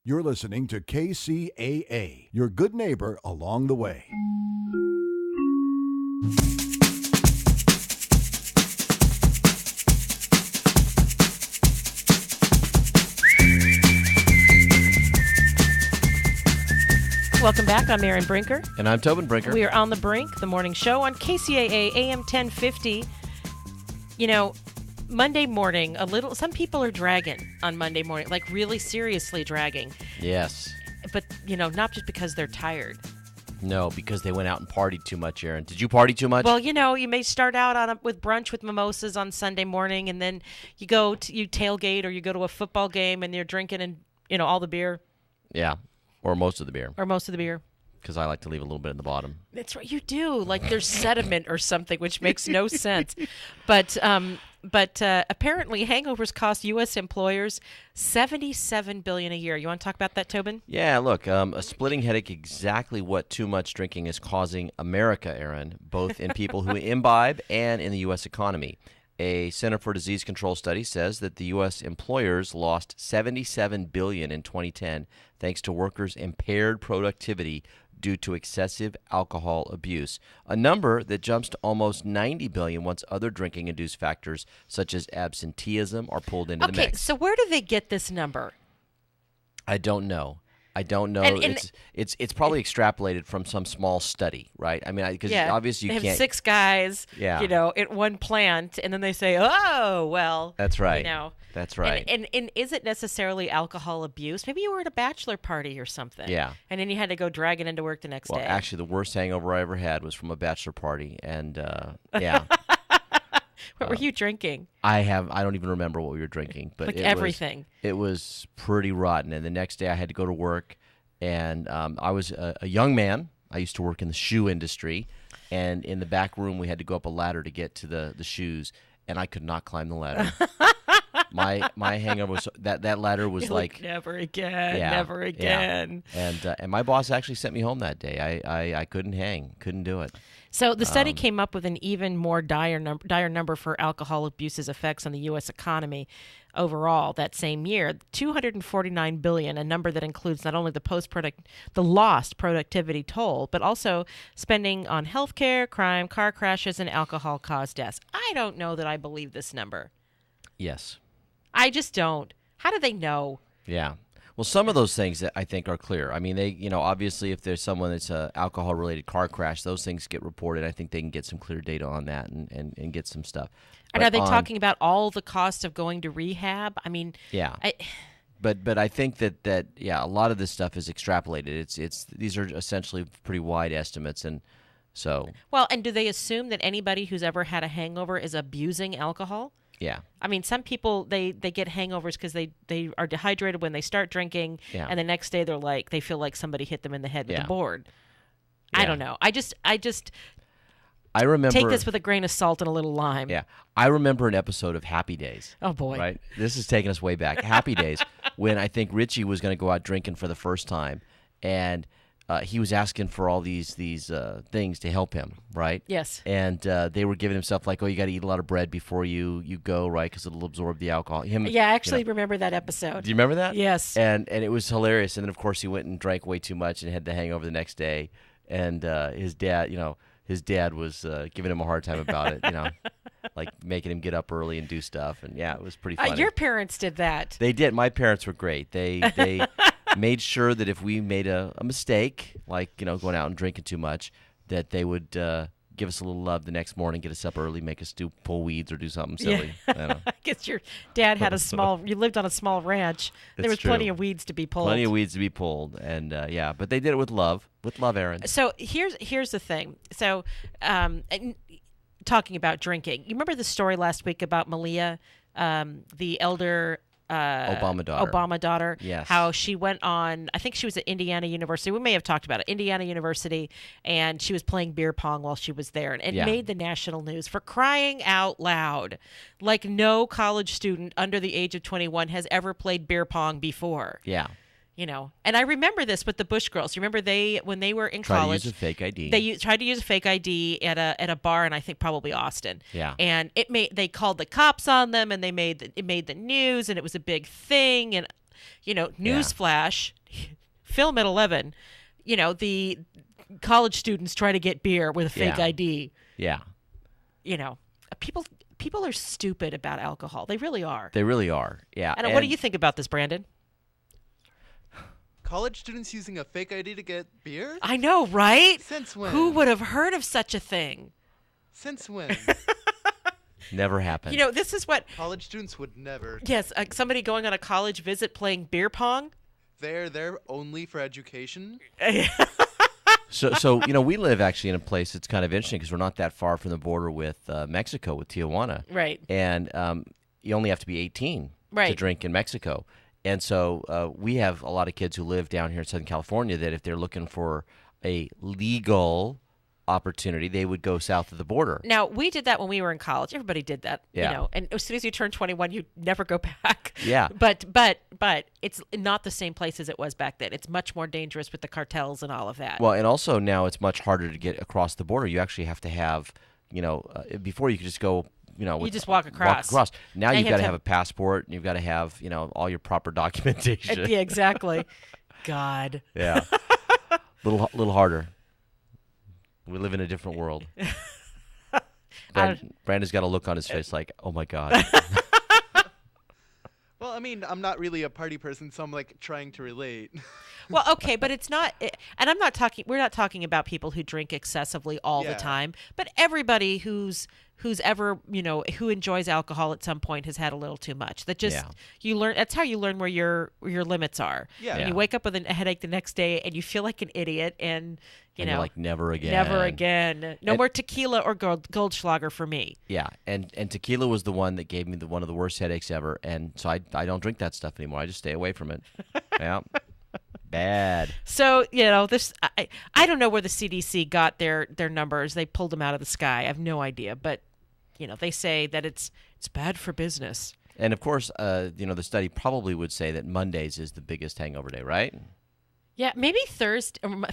You're listening to KCAA, your good neighbor along the way. Welcome back. I'm Erin Brinker. And I'm Tobin Brinker. We are on the Brink, the morning show on KCAA AM 1050. You know, Monday morning, some people are dragging on Monday morning, like really seriously dragging. Yes. But, not just because they're tired. No, because they went out and partied too much, Erin. Did you party too much? Well, you may start out with brunch with mimosas on Sunday morning, and then you tailgate or you go to a football game and you're drinking and, all the beer. Yeah, or most of the beer. Because I like to leave a little bit in the bottom. That's right, you do. Like there's sediment or something, which makes no sense. But apparently hangovers cost U.S. employers $77 billion a year. You want to talk about that, Tobin? Yeah, look, a splitting headache, exactly what too much drinking is causing America, Erin, both in people who imbibe and in the U.S. economy. A Center for Disease Control study says that the U.S. employers lost $77 billion in 2010 thanks to workers' impaired productivity due to excessive alcohol abuse, a number that jumps to almost $90 billion once other drinking-induced factors such as absenteeism are pulled into the mix. Okay, so where do they get this number? I don't know. And it's probably extrapolated from some small study, right? I mean, because obviously you they can't. have 6 guys, at one plant, and then they say, "Oh, well." That's right. That's right. And is it necessarily alcohol abuse? Maybe you were at a bachelor party or something. Yeah. And then you had to go drag it into work the next day. Well, actually, the worst hangover I ever had was from a bachelor party, and yeah. What were you drinking? I don't even remember what we were drinking, but everything. It was pretty rotten. And the next day I had to go to work, and I was a young man. I used to work in the shoe industry, and in the back room we had to go up a ladder to get to the shoes, and I could not climb the ladder. My hangover was that ladder was like never again, never again. Yeah. And my boss actually sent me home that day. I couldn't do it. So the study came up with an even more dire number for alcohol abuse's effects on the U.S. economy overall that same year, $249 billion, a number that includes not only the lost productivity toll, but also spending on healthcare, crime, car crashes, and alcohol-caused deaths. I don't know that I believe this number. Yes. I just don't. How do they know? Yeah. Well, some of those things that I think are clear. I mean, they, obviously if there's someone that's a alcohol-related car crash, those things get reported. I think they can get some clear data on that and get some stuff. And are they talking about all the cost of going to rehab? I mean, yeah. But I think that a lot of this stuff is extrapolated. These are essentially pretty wide estimates, and so. Well, and do they assume that anybody who's ever had a hangover is abusing alcohol? Yeah. I mean, some people, they get hangovers because they are dehydrated when they start drinking, and the next day they feel like somebody hit them in the head with a board. Yeah. I don't know. I remember. Take this with a grain of salt and a little lime. Yeah. I remember an episode of Happy Days. Oh, boy. Right? This is taking us way back. Happy Days, when I think Richie was going to go out drinking for the first time, and he was asking for all these things to help him, right? Yes. And they were giving him stuff like, oh, you got to eat a lot of bread before you go, right? Because it'll absorb the alcohol. Yeah, I actually remember that episode. Do you remember that? Yes. And it was hilarious. And then, of course, he went and drank way too much and had the hangover the next day. And his dad was giving him a hard time about it, like making him get up early and do stuff. And, yeah, it was pretty funny. Your parents did that. They did. My parents were great. They made sure that if we made a mistake, like, going out and drinking too much, that they would give us a little love the next morning, get us up early, make us pull weeds or do something silly. Yeah. I guess your dad had you lived on a small ranch. There was plenty of weeds to be pulled. Plenty of weeds to be pulled. And, but they did it with love, Aaron. So here's the thing. So talking about drinking, you remember the story last week about Malia, the elder Obama daughter. Yes. How she went on, I think she was at Indiana University. We may have talked about it. Indiana University, and she was playing beer pong while she was there. And it made the national news for crying out loud. Like no college student under the age of 21 has ever played beer pong before. Yeah. And I remember this with the Bush girls. You remember when they were in college, tried to use a fake ID. They tried to use a fake ID at a bar in, I think, probably Austin. Yeah. And they called the cops on them, and it made the news, and it was a big thing. And newsflash, film at 11. The college students try to get beer with a fake ID. Yeah. People are stupid about alcohol. They really are. They really are. Yeah. And what do you think about this, Brandon? College students using a fake ID to get beer? I know, right? Since when? Who would have heard of such a thing? Since when? Never happened. This is what college students would never. Yes, somebody going on a college visit playing beer pong. They're there only for education. So we live actually in a place that's kind of interesting because we're not that far from the border with Mexico, with Tijuana. Right. And you only have to be 18 to drink in Mexico. And so we have a lot of kids who live down here in Southern California that if they're looking for a legal opportunity, they would go south of the border. Now, we did that when we were in college. Everybody did that, and as soon as you turn 21, you never go back. Yeah. But it's not the same place as it was back then. It's much more dangerous with the cartels and all of that. Well, and also now it's much harder to get across the border. You actually have to have, before you could just go, you just walk across. Now you've got to have a passport, and you've got to have, all your proper documentation. Yeah, exactly. God. Yeah. little harder. We live in a different world. Brandon's got a look on his face like, oh my God. Well, I mean, I'm not really a party person, so I'm like trying to relate. Well, okay, but it's not, and we're not talking about people who drink excessively all the time, but everybody who's ever, who enjoys alcohol at some point has had a little too much. That just, you learn, that's how you learn where your limits are. Yeah. And you wake up with a headache the next day and you feel like an idiot and, you're like, never again. Never again. No more tequila or Goldschlager for me. Yeah, and tequila was the one that gave me one of the worst headaches ever, and so I don't drink that stuff anymore. I just stay away from it. Yeah. Bad. So, this I don't know where the CDC got their numbers. They pulled them out of the sky. I have no idea, but they say that it's bad for business. And of course, the study probably would say that Mondays is the biggest hangover day, right? Yeah, maybe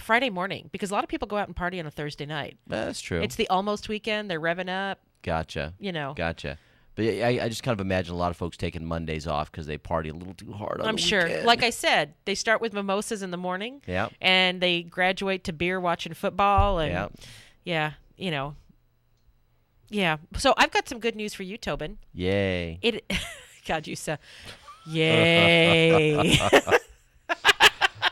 Friday morning, because a lot of people go out and party on a Thursday night. That's true. It's the almost weekend. They're revving up. Gotcha. Gotcha. But I just kind of imagine a lot of folks taking Mondays off because they party a little too hard on the sure. weekend. Like I said, they start with mimosas in the morning. Yeah. And they graduate to beer watching football. And yeah, Yeah. So I've got some good news for you, Tobin. Yay. God, you said, yay.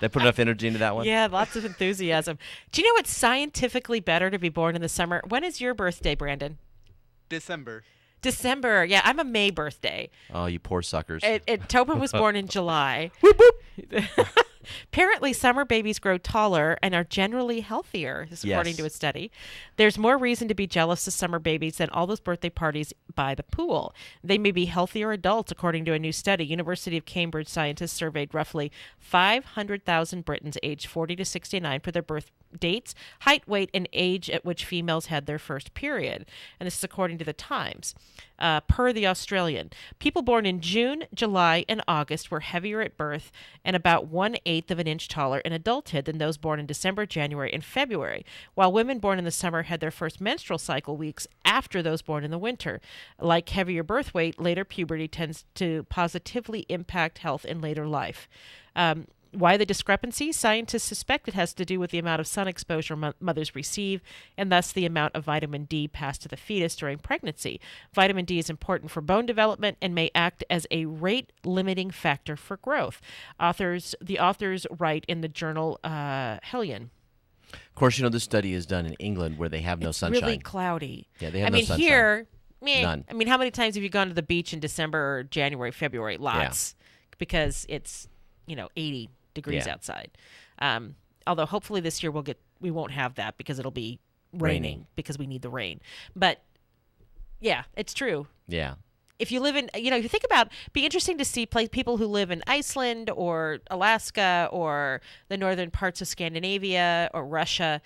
They put enough energy into that one? Yeah, lots of enthusiasm. Do you know it's scientifically better to be born in the summer? When is your birthday, Brandon? December. Yeah, I'm a May birthday. Oh, you poor suckers. Tobin was born in July. Whoop, whoop. Apparently, summer babies grow taller and are generally healthier, according to a study. There's more reason to be jealous of summer babies than all those birthday parties by the pool. They may be healthier adults, according to a new study. University of Cambridge scientists surveyed roughly 500,000 Britons aged 40 to 69 for their dates, height, weight, and age at which females had their first period. And this is according to the Times. Per the Australian, people born in June, July, and August were heavier at birth and about 1/8 of an inch taller in adulthood than those born in December, January, and February, while women born in the summer had their first menstrual cycle weeks after those born in the winter. Like heavier birth weight, later puberty tends to positively impact health in later life. Why the discrepancy? Scientists suspect it has to do with the amount of sun exposure mothers receive and thus the amount of vitamin D passed to the fetus during pregnancy. Vitamin D is important for bone development and may act as a rate-limiting factor for growth. The authors write in the journal Hellion. Of course, this study is done in England where they have no sunshine. It's really cloudy. Yeah, they have no sunshine. Here, none. I mean, how many times have you gone to the beach in December or January, February? Lots. Yeah. Because it's, 80 degrees outside. Although hopefully this year we won't have that because it'll be raining because we need the rain. But yeah, it's true. Yeah. If you live in, if you think about, be interesting to see people who live in Iceland or Alaska or the northern parts of Scandinavia or Russia,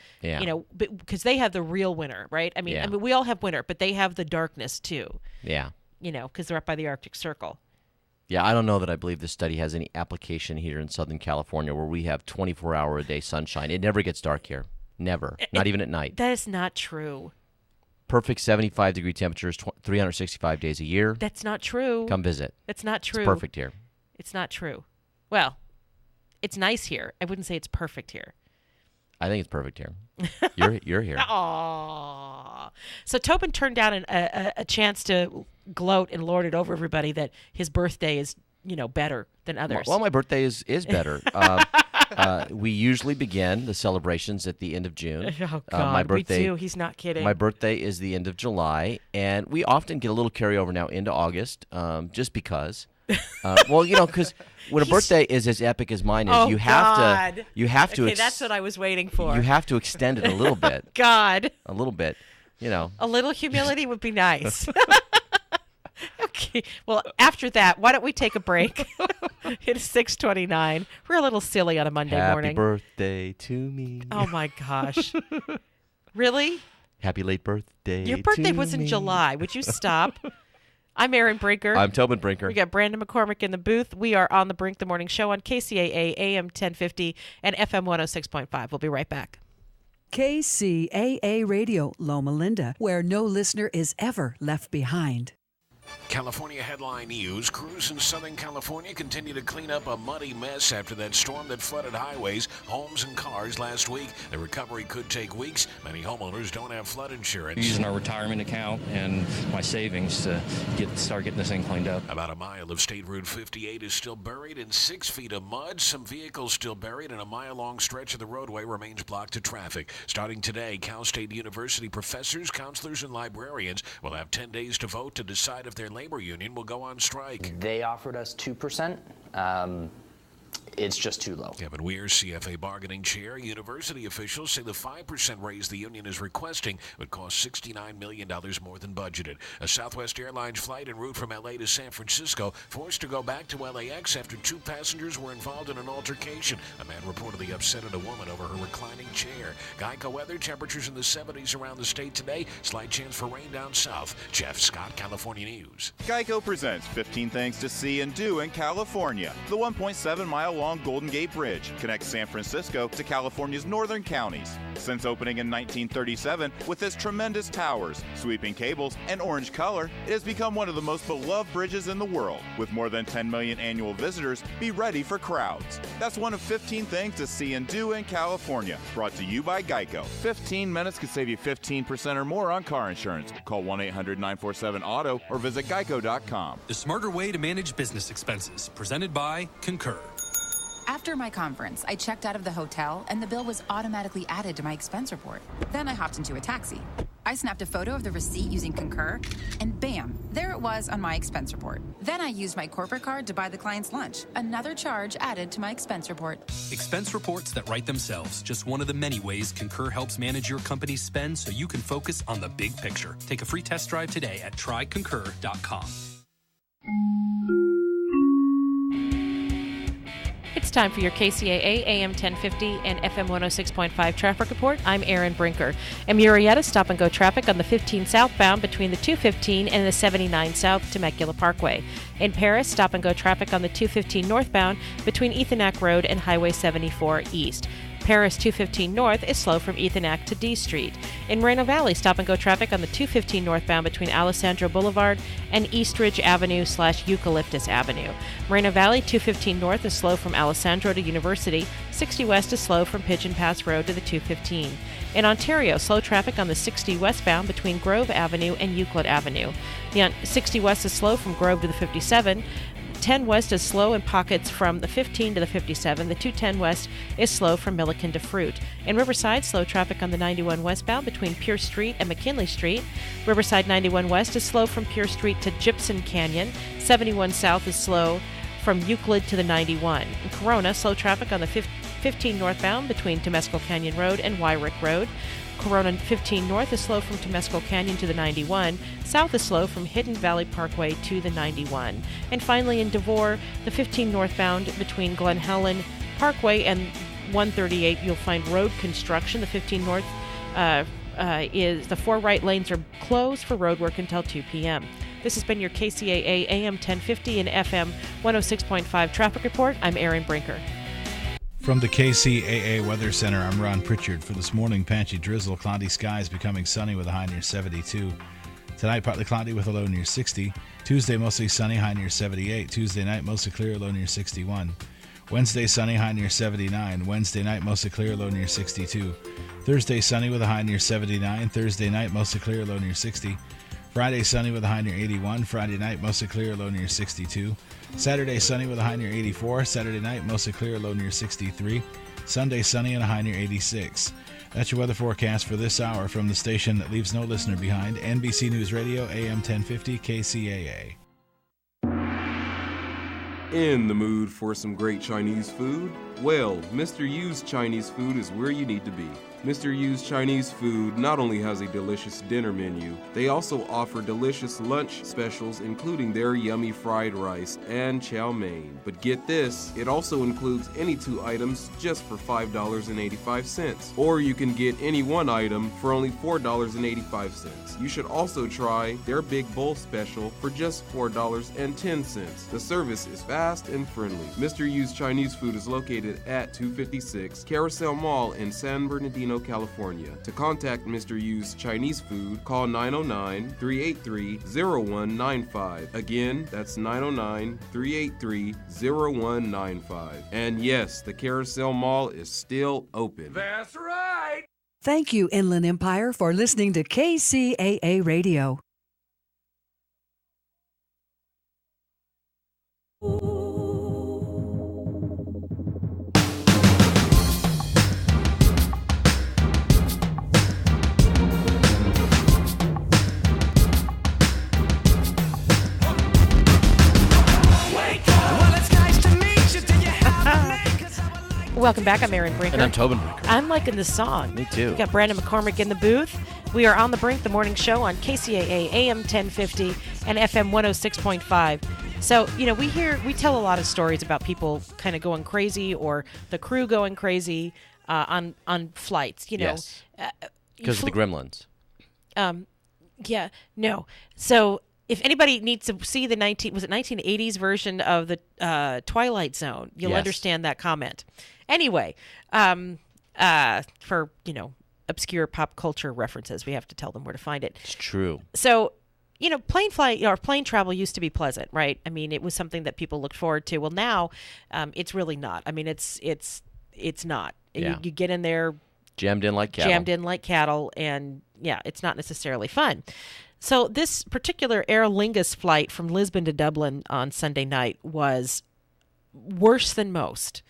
because they have the real winter, right? I mean, we all have winter, but they have the darkness too. Yeah. Because they're up by the Arctic Circle. Yeah, I don't know that I believe this study has any application here in Southern California where we have 24-hour-a-day sunshine. It never gets dark here. Never. Not even at night. That is not true. Perfect 75-degree temperatures, 365 days a year. That's not true. Come visit. That's not true. It's perfect here. It's not true. Well, it's nice here. I wouldn't say it's perfect here. I think it's perfect here. You're here. Aww. So Tobin turned down a chance to gloat and lord it over everybody that his birthday is, better than others. Well, my birthday is better. We usually begin the celebrations at the end of June. Oh, God, my birthday, we do. He's not kidding. My birthday is the end of July, and we often get a little carryover now into August, just because. Because when a birthday is as epic as mine is, you have to. Okay, that's what I was waiting for. You have to extend it a little bit. God. A little bit, A little humility would be nice. Okay. Well, after that, why don't we take a break? It's 6:29. We're a little silly on a Monday morning. Happy birthday to me. Oh my gosh. Really? Happy late birthday. Your birthday was in July. Would you stop? I'm Erin Brinker. I'm Tobin Brinker. We got Brandon McCormick in the booth. We are on the Brink the Morning Show on KCAA AM 1050 and FM 106.5. We'll be right back. KCAA Radio, Loma Linda, where no listener is ever left behind. California headline news. Crews in Southern California continue to clean up a muddy mess after that storm that flooded highways, homes, and cars last week. The recovery could take weeks. Many homeowners don't have flood insurance. Using our retirement account and my savings to start getting this thing cleaned up. About a mile of State Route 58 is still buried in 6 feet of mud. Some vehicles still buried, and a mile-long stretch of the roadway remains blocked to traffic. Starting today, Cal State University professors, counselors, and librarians will have 10 days to vote to decide if their labor union will go on strike. They offered us 2%. It's just too low. Kevin Weir, CFA bargaining chair. University officials say the 5% raise the union is requesting would cost $69 million more than budgeted. A Southwest Airlines flight en route from L.A. to San Francisco forced to go back to LAX after 2 passengers were involved in an altercation. A man reportedly upset at a woman over her reclining chair. Geico weather, temperatures in the 70s around the state today. Slight chance for rain down south. Jeff Scott, California News. Geico presents 15 things to see and do in California. The 1.7-mile-long Golden Gate Bridge connects San Francisco to California's northern counties. Since opening in 1937, with its tremendous towers, sweeping cables, and orange color, it has become one of the most beloved bridges in the world. With more than 10 million annual visitors, be ready for crowds. That's one of 15 things to see and do in California. Brought to you by Geico. 15 minutes could save you 15% or more on car insurance. Call 1-800-947-AUTO or visit geico.com. The smarter way to manage business expenses. Presented by Concur. After my conference, I checked out of the hotel and the bill was automatically added to my expense report. Then I hopped into a taxi. I snapped a photo of the receipt using Concur, and bam, there it was on my expense report. Then I used my corporate card to buy the client's lunch. Another charge added to my expense report. Expense reports that write themselves. Just one of the many ways Concur helps manage your company's spend so you can focus on the big picture. Take a free test drive today at tryconcur.com. It's time for your KCAA AM 1050 and FM 106.5 traffic report. I'm Erin Brinker. In Murrieta, stop-and-go traffic on the 15 southbound between the 215 and the 79 south Temecula Parkway. In Paris, stop-and-go traffic on the 215 northbound between Ethonac Road and Highway 74 east. Paris 215 North is slow from Ethonac to D Street. In Moreno Valley, stop-and-go traffic on the 215 northbound between Alessandro Boulevard and Eastridge Avenue / Eucalyptus Avenue. Moreno Valley 215 North is slow from Alessandro to University. 60 West is slow from Pigeon Pass Road to the 215. In Ontario, slow traffic on the 60 westbound between Grove Avenue and Euclid Avenue. The 60 West is slow from Grove to the 57. 10 West is slow in pockets from the 15 to the 57. The 210 West is slow from Milliken to Fruit. In Riverside, slow traffic on the 91 westbound between Pierce Street and McKinley Street. Riverside 91 West is slow from Pierce Street to Gypsum Canyon. 71 South is slow from Euclid to the 91. In Corona, slow traffic on the 15 northbound between Temescal Canyon Road and Wyrick Road. Corona 15 North is slow from Temescal Canyon to the 91. South is slow from Hidden Valley Parkway to the 91. And finally in Devore, the 15 northbound between Glen Helen Parkway and 138, you'll find road construction. The 15 north is the 4 right lanes are closed for road work until 2 p.m. This has been your KCAA AM 1050 and FM 106.5 traffic report. I'm Erin Brinker. From the KCAA Weather Center, I'm Ron Pritchard. For this morning, patchy drizzle, cloudy skies becoming sunny with a high near 72. Tonight, partly cloudy with a low near 60. Tuesday, mostly sunny, high near 78. Tuesday night, mostly clear, low near 61. Wednesday, sunny, high near 79. Wednesday night, mostly clear, low near 62. Thursday, sunny with a high near 79. Thursday night, mostly clear, low near 60. Friday, sunny with a high near 81. Friday night, mostly clear, low near 62. Saturday, sunny with a high near 84. Saturday night, mostly clear, low near 63. Sunday, sunny and a high near 86. That's your weather forecast for this hour from the station that leaves no listener behind, NBC News Radio, AM 1050, KCAA. In the mood for some great Chinese food? Well, Mr. Yu's Chinese Food is where you need to be. Mr. Yu's Chinese Food not only has a delicious dinner menu, they also offer delicious lunch specials including their yummy fried rice and chow mein. But get this, it also includes any 2 items just for $5.85. Or you can get any 1 item for only $4.85. You should also try their Big Bowl special for just $4.10. The service is fast and friendly. Mr. Yu's Chinese Food is located at 256 Carousel Mall in San Bernardino, California. To contact Mr. Yu's Chinese Food, call 909-383-0195. Again, that's 909-383-0195. And yes, the Carousel Mall is still open. That's right. Thank you, Inland Empire, for listening to KCAA Radio. Welcome back. I'm Erin Brinker. And I'm Tobin Brinker. I'm liking this song. Me too. We got Brandon McCormick in the booth. We are on the Brink, the morning show on KCAA AM 1050 and FM 106.5. So, we tell a lot of stories about people kind of going crazy or the crew going crazy on flights. Yes. Because of the gremlins. Yeah. No. So if anybody needs to see the 1980s version of the Twilight Zone, you'll understand that comment. Anyway, for obscure pop culture references, we have to tell them where to find it. It's true. So, plane flight or plane travel used to be pleasant, right? I mean, it was something that people looked forward to. Well, now it's really not. I mean, it's not. Yeah. You get in there, jammed in like cattle, and it's not necessarily fun. So this particular Aer Lingus flight from Lisbon to Dublin on Sunday night was worse than most.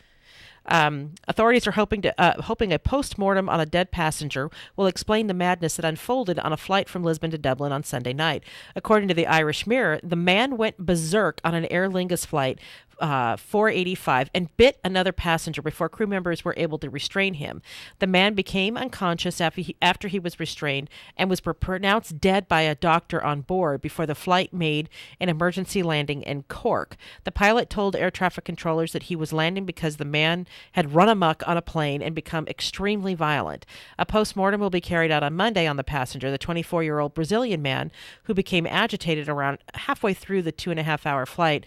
Authorities are hoping a post-mortem on a dead passenger will explain the madness that unfolded on a flight from Lisbon to Dublin on Sunday night. According to the Irish Mirror, the man went berserk on an Aer Lingus flight 485 and bit another passenger before crew members were able to restrain him. The man became unconscious after he was restrained and was pronounced dead by a doctor on board before the flight made an emergency landing in Cork. The pilot told air traffic controllers that he was landing because the man had run amok on a plane and become extremely violent. A postmortem will be carried out on Monday on the passenger, the 24-year-old Brazilian man who became agitated around halfway through the 2.5-hour flight,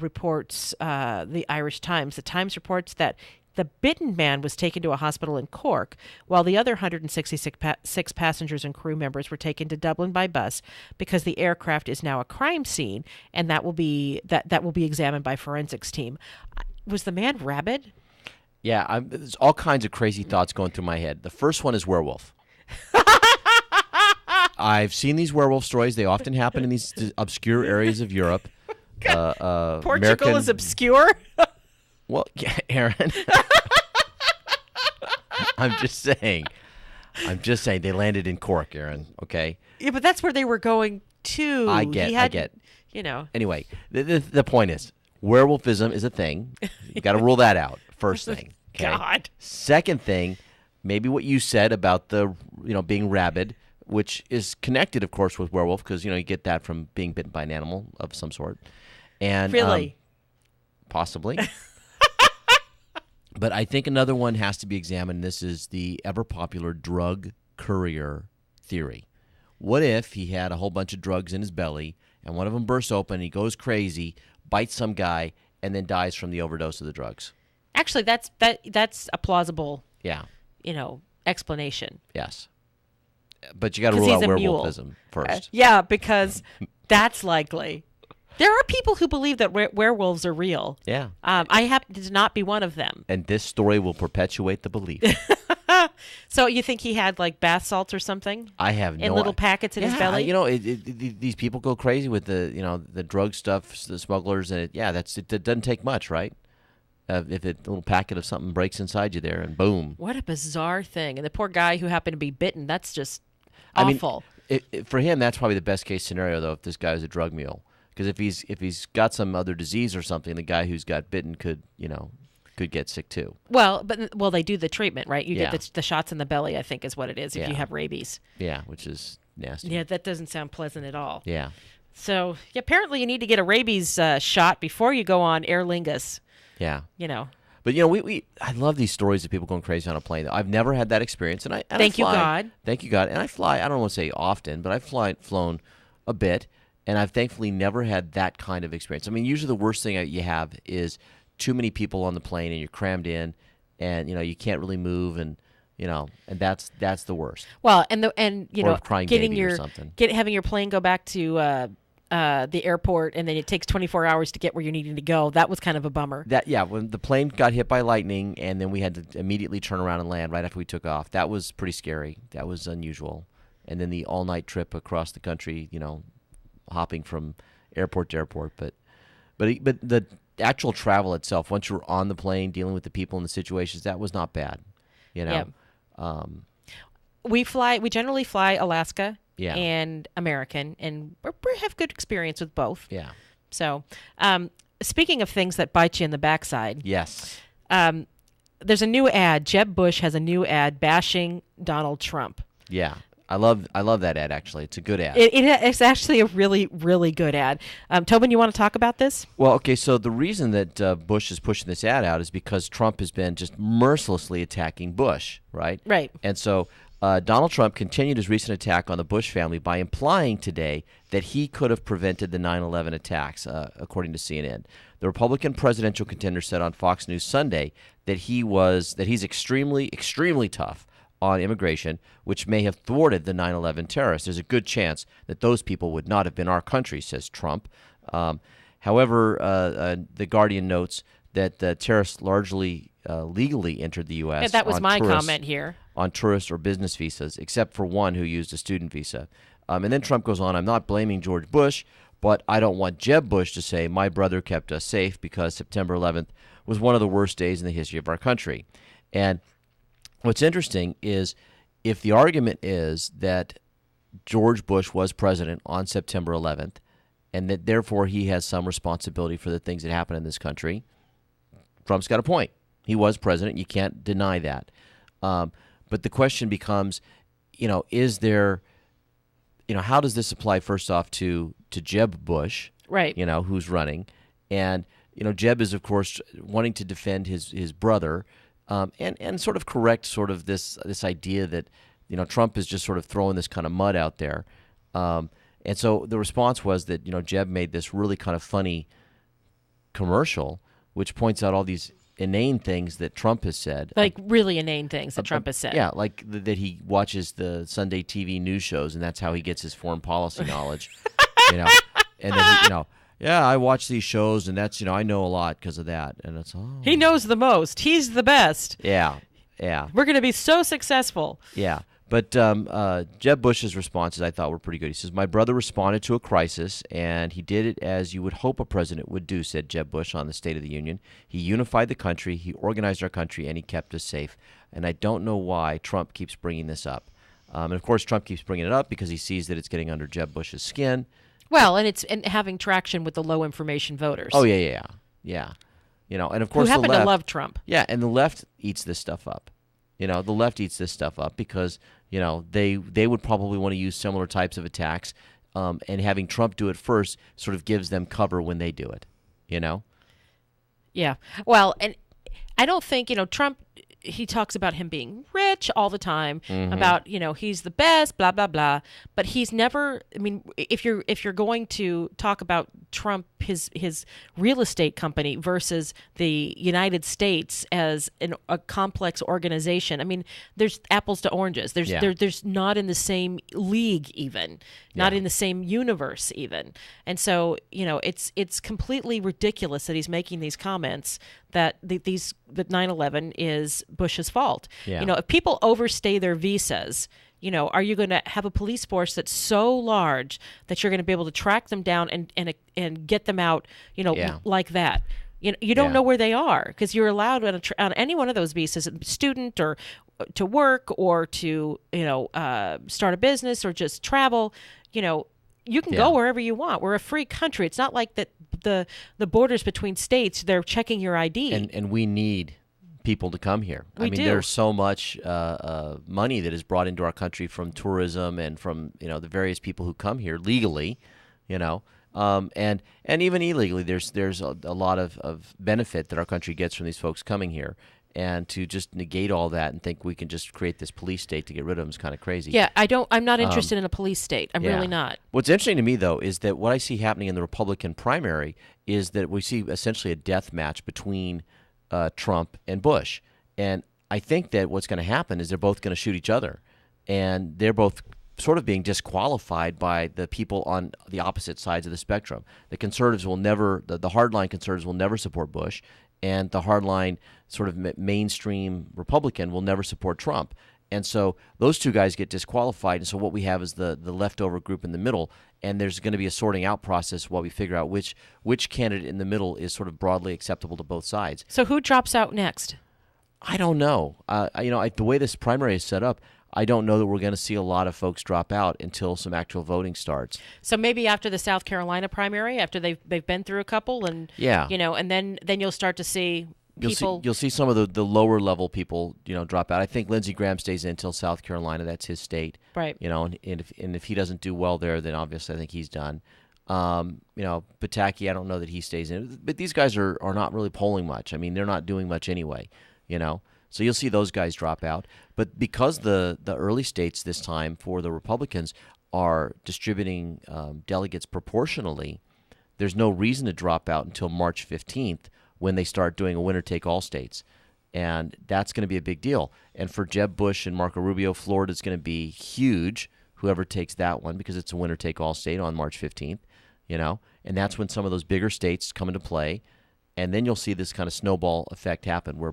reports the Irish Times. The Times reports that the bitten man was taken to a hospital in Cork, while the other 166 passengers and crew members were taken to Dublin by bus because the aircraft is now a crime scene, and that will be examined by forensics team. Was the man rabid? Yeah, there's all kinds of crazy thoughts going through my head. The first one is werewolf. I've seen these werewolf stories. They often happen in these obscure areas of Europe. Portugal is obscure? Well, yeah, Aaron. I'm just saying they landed in Cork, Aaron, okay? Yeah, but that's where they were going to. I get. You know. Anyway, the point is, werewolfism is a thing. You got to rule that out, first thing. Okay? God. Second thing, maybe what you said about the, being rabid, which is connected, of course, with werewolf, because, you get that from being bitten by an animal of some sort. And really? Possibly. But I think another one has to be examined. This is the ever-popular drug courier theory. What if he had a whole bunch of drugs in his belly, and one of them bursts open, he goes crazy, bites some guy, and then dies from the overdose of the drugs? Actually, that's a plausible, yeah, explanation. Yes. But you got to rule out werewolfism first. Yeah, because that's likely. There are people who believe that werewolves are real. Yeah. I happen to not be one of them. And this story will perpetuate the belief. So you think he had like bath salts or something? I have no in little packets in his belly. These people go crazy with the drug stuff, the smugglers, and it doesn't take much, right? If a little packet of something breaks inside you there, and boom. What a bizarre thing! And the poor guy who happened to be bitten. That's just awful. I mean, for him, that's probably the best case scenario, though. If this guy is a drug mule, because if he's got some other disease or something, the guy who's got bitten could get sick too. Well, they do the treatment, right? You get the shots in the belly, I think is what it is, if you have rabies. Yeah, which is nasty. Yeah, that doesn't sound pleasant at all. Yeah. So apparently you need to get a rabies shot before you go on Aer Lingus. Yeah. But I love these stories of people going crazy on a plane. I've never had that experience, and Thank you, God. Thank you, God. And I fly. I don't want to say often, but I've flown a bit, and I've thankfully never had that kind of experience. I mean, usually the worst thing you have is too many people on the plane, and you're crammed in, and you can't really move, and that's the worst. Well, and or crying getting baby or something. Having your plane go back to the airport, and then it takes 24 hours to get where you're needing to go. That was kind of a bummer. When the plane got hit by lightning, and then we had to immediately turn around and land right after we took off. That was pretty scary. That was unusual. And then the all-night trip across the country, hopping from airport to airport. But the actual travel itself, once you were on the plane, dealing with the people and the situations, that was not bad. Yeah. We generally fly Alaska. Yeah. And American, and we have good experience with both. Yeah. So, speaking of things that bite you in the backside. Yes. There's a new ad. Jeb Bush has a new ad bashing Donald Trump. Yeah. I love that ad, actually. It's a good ad. It's actually a really, really good ad. Tobin, you want to talk about this? Well, okay, so the reason that Bush is pushing this ad out is because Trump has been just mercilessly attacking Bush, right? Right. And so Donald Trump continued his recent attack on the Bush family by implying today that he could have prevented the 9/11 attacks, according to CNN. The Republican presidential contender said on Fox News Sunday that he's extremely, extremely tough on immigration, which may have thwarted the 9/11 terrorists. There's a good chance that those people would not have been our country, says Trump. However, The Guardian notes that the terrorists largely legally entered the U.S. Yeah, that was my comment here. On tourist or business visas, except for one who used a student visa. And then Trump goes on, I'm not blaming George Bush, but I don't want Jeb Bush to say my brother kept us safe because September 11th was one of the worst days in the history of our country. And what's interesting is if the argument is that George Bush was president on September 11th and that therefore he has some responsibility for the things that happen in this country. Trump's got a point. He was president. You can't deny that. But the question becomes, is there, how does this apply first off to Jeb Bush, right? Who's running, and Jeb is of course wanting to defend his brother, and sort of correct sort of this idea that Trump is just sort of throwing this kind of mud out there, and so the response was that Jeb made this really kind of funny commercial which points out all these inane things that Trump has said. Like really inane things that Trump has said. Yeah, like that he watches the Sunday TV news shows, and that's how he gets his foreign policy knowledge. And then yeah, I watch these shows, and that's I know a lot because of that. And it's he knows the most. He's the best. Yeah. We're going to be so successful. Yeah. But Jeb Bush's responses I thought were pretty good. He says, "My brother responded to a crisis, and he did it as you would hope a president would do," said Jeb Bush on the State of the Union. "He unified the country, he organized our country, and he kept us safe. And I don't know why Trump keeps bringing this up." And, of course, Trump keeps bringing it up because he sees that it's getting under Jeb Bush's skin. Well, and it's having traction with the low-information voters. Oh, yeah. And, of course, who happen the left, to love Trump. Yeah, and the left eats this stuff up. The left eats this stuff up because they would probably want to use similar types of attacks, and having Trump do it first sort of gives them cover when they do it. Yeah. Well, and I don't think Trump. He talks about him being rich all the time, about he's the best, blah blah blah. But he's never. I mean, if you're going to talk about Trump, his real estate company versus the United States as a complex organization. I mean, there's apples to oranges. There's not in the same league even, not in the same universe even. And so it's completely ridiculous that he's making these comments that that 9/11 is Bush's fault. Yeah. If people overstay their visas, are you going to have a police force that's so large that you're going to be able to track them down and get them out, like that? You don't know where they are because you're allowed on any one of those visas, student or to work or to start a business or just travel. You can go wherever you want. We're a free country. It's not like that the borders between states, they're checking your ID. And we need people to come here. We do. There's so much money that is brought into our country from tourism and from the various people who come here legally, and even illegally. There's a lot of benefit that our country gets from these folks coming here. And to just negate all that and think we can just create this police state to get rid of them is kind of crazy. Yeah, I'm not interested in a police state. I'm really not. What's interesting to me, though, is that what I see happening in the Republican primary is that we see essentially a death match between Trump and Bush. And I think that what's going to happen is they're both going to shoot each other. And they're both sort of being disqualified by the people on the opposite sides of the spectrum. The conservatives will never, the hardline conservatives will never support Bush. And the hardline sort of mainstream Republican will never support Trump. And so those two guys get disqualified. And so what we have is the leftover group in the middle. And there's going to be a sorting out process while we figure out which candidate in the middle is sort of broadly acceptable to both sides. So who drops out next? I don't know. The way this primary is set up, I don't know that we're going to see a lot of folks drop out until some actual voting starts. So maybe after the South Carolina primary, after they've been through a couple, and and then you'll start to see people. You'll see some of the lower level people drop out. I think Lindsey Graham stays in until South Carolina. That's his state, right? And if he doesn't do well there, then obviously I think he's done. Pataki, I don't know that he stays in, but these guys are not really polling much. I mean, they're not doing much anyway. So you'll see those guys drop out. But because the early states this time for the Republicans are distributing delegates proportionally, there's no reason to drop out until March 15th when they start doing a winner-take-all states. And that's going to be a big deal. And for Jeb Bush and Marco Rubio, Florida's going to be huge, whoever takes that one, because it's a winner-take-all state on March 15th, And that's when some of those bigger states come into play. And then you'll see this kind of snowball effect happen where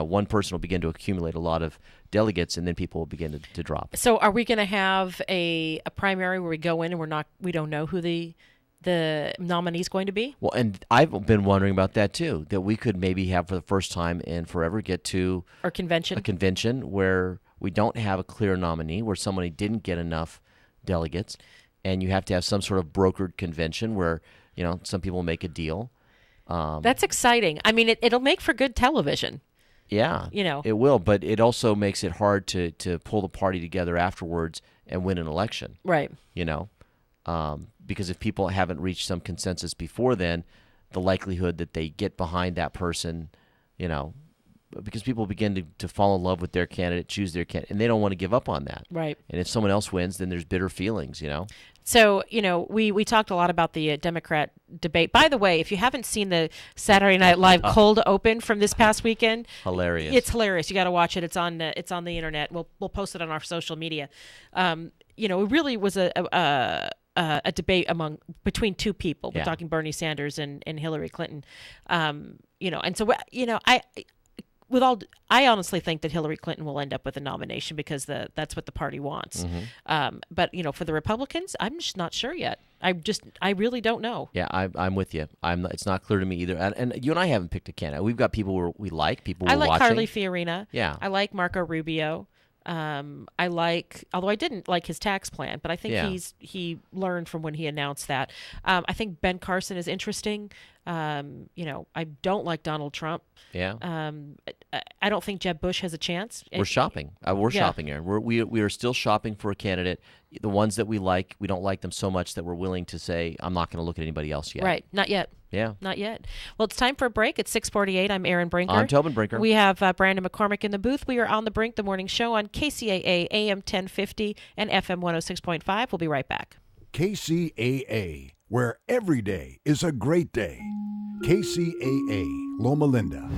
one person will begin to accumulate a lot of delegates and then people will begin to drop. So are we going to have a primary where we go in and we don't know who the nominee is going to be? Well, and I've been wondering about that too, that we could maybe have for the first time in forever get to a convention where we don't have a clear nominee, where somebody didn't get enough delegates. and you have to have some sort of brokered convention where, some people make a deal. That's exciting. I mean, it'll make for good television. Yeah, it will, but it also makes it hard to pull the party together afterwards and win an election. Right. Because if people haven't reached some consensus before then, the likelihood that they get behind that person, because people begin to fall in love with their candidate, choose their candidate, and they don't want to give up on that. Right. And if someone else wins, then there's bitter feelings, So, we talked a lot about the Democrat debate. By the way, if you haven't seen the Saturday Night Live cold open from this past weekend, hilarious. It's hilarious. You got to watch it. It's on the internet. We'll post it on our social media. It really was a debate between two people. We're talking Bernie Sanders and Hillary Clinton. And so I honestly think that Hillary Clinton will end up with a nomination because that's what the party wants. Mm-hmm. But for the Republicans, I'm just not sure yet. I really don't know. Yeah, I'm with you. It's not clear to me either. And you and I haven't picked a candidate. We've got people we like, people we're watching. I like Carly Fiorina. Yeah. I like Marco Rubio. Although I didn't like his tax plan, but I think he learned from when he announced that. I think Ben Carson is interesting. I don't like Donald Trump. Yeah. I don't think Jeb Bush has a chance. We're shopping. We're shopping, Aaron. We are still shopping for a candidate. The ones that we like, we don't like them so much that we're willing to say, I'm not going to look at anybody else yet. Right. Not yet. Yeah. Not yet. Well, it's time for a break. It's 6:48. I'm Aaron Brinker. I'm Tobin Brinker. We have Brandon McCormick in the booth. We are on the Brink, the morning show on KCAA AM 1050 and FM 106.5. We'll be right back. KCAA, where every day is a great day. KCAA, Loma Linda.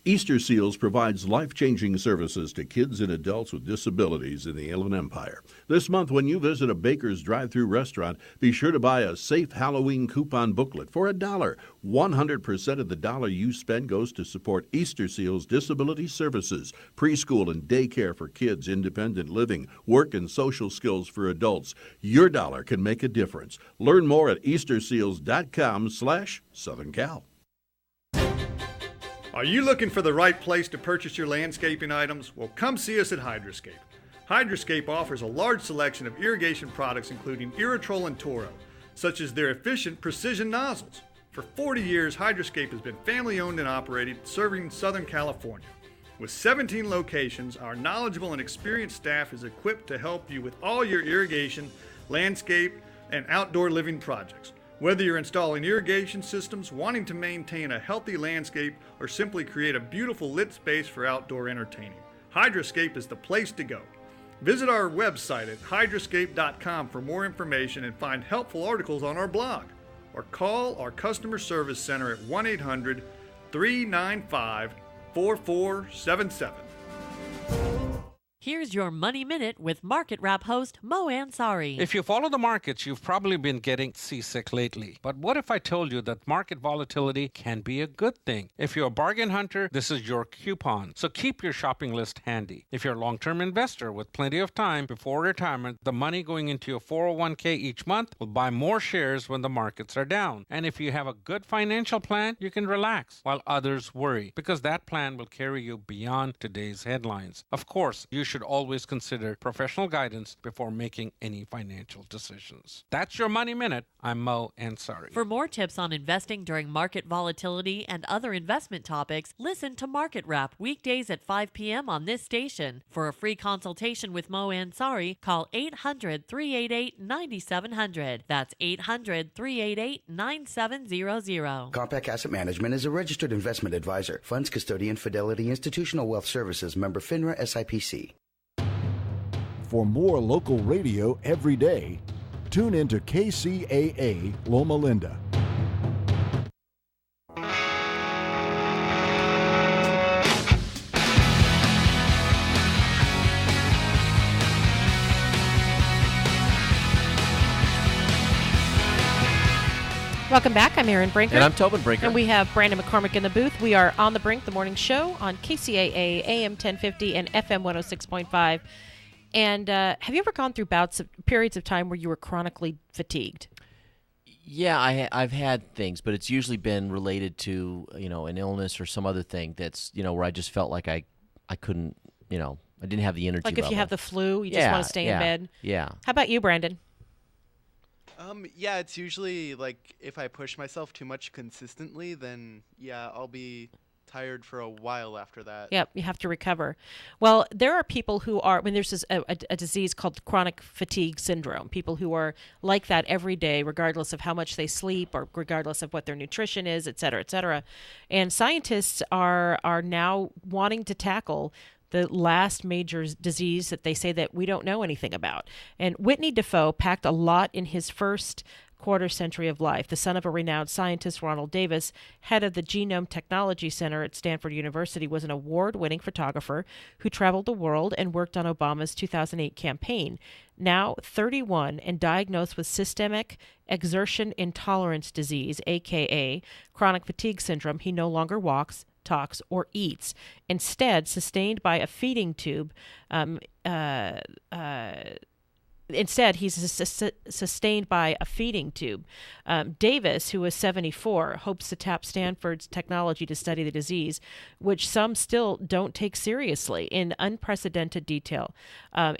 Easter Seals provides life-changing services to kids and adults with disabilities in the Inland Empire. This month, when you visit a Baker's drive-thru restaurant, be sure to buy a Safe Halloween coupon booklet for $1. 100% of the dollar you spend goes to support Easter Seals disability services, preschool and daycare for kids, independent living, work and social skills for adults. Your dollar can make a difference. Learn more at easterseals.com/Southern Cal. Are you looking for the right place to purchase your landscaping items? Well, come see us at Hydroscape. Hydroscape offers a large selection of irrigation products including Irritrol and Toro, such as their efficient precision nozzles. For 40 years, Hydroscape has been family-owned and operated, serving Southern California. With 17 locations, our knowledgeable and experienced staff is equipped to help you with all your irrigation, landscape, and outdoor living projects. Whether you're installing irrigation systems, wanting to maintain a healthy landscape, or simply create a beautiful lit space for outdoor entertaining, Hydroscape is the place to go. Visit our website at hydroscape.com for more information and find helpful articles on our blog, or call our customer service center at 1-800-395-4477. Here's your Money Minute with Market Wrap host Mo Ansari. If you follow the markets, you've probably been getting seasick lately. But what if I told you that market volatility can be a good thing? If you're a bargain hunter, this is your coupon. So keep your shopping list handy. If you're a long-term investor with plenty of time before retirement, the money going into your 401k each month will buy more shares when the markets are down. And if you have a good financial plan, you can relax while others worry, because that plan will carry you beyond today's headlines. Of course, you should always consider professional guidance before making any financial decisions. That's your Money Minute. I'm Mo Ansari. For more tips on investing during market volatility and other investment topics, listen to Market Wrap weekdays at 5 p.m. on this station. For a free consultation with Mo Ansari, call 800-388-9700. That's 800-388-9700. Compact Asset Management is a registered investment advisor. Funds custodian, Fidelity Institutional Wealth Services, member FINRA SIPC. For more local radio every day, tune into KCAA Loma Linda. Welcome back. I'm Aaron Brinker. And I'm Tobin Brinker. And we have Brandon McCormick in the booth. We are on the Brink, the morning show on KCAA AM 1050 and FM 106.5. And have you ever gone through periods of time where you were chronically fatigued? Yeah, I've had things, but it's usually been related to, an illness or some other thing that's, where I just felt like I couldn't, I didn't have the energy. Like if level. you have the flu, you just want to stay in bed. Yeah. How about you, Brandon? Yeah, it's usually like if I push myself too much consistently, then I'll be tired for a while after that. Yep, you have to recover. Well, there are people who are, there's a disease called chronic fatigue syndrome, people who are like that every day, regardless of how much they sleep or regardless of what their nutrition is, et cetera, et cetera. And scientists are now wanting to tackle the last major disease that they say that we don't know anything about. And Whitney Defoe packed a lot in his first quarter century of life. The son of a renowned scientist, Ronald Davis, head of the Genome Technology Center at Stanford University, was an award-winning photographer who traveled the world and worked on Obama's 2008 campaign. Now 31 and diagnosed with systemic exertion intolerance disease, aka chronic fatigue syndrome, he no longer walks, talks, or eats. Instead, sustained by a feeding tube, Instead, he's sustained by a feeding tube. Davis, who is 74, hopes to tap Stanford's technology to study the disease, which some still don't take seriously, in unprecedented detail.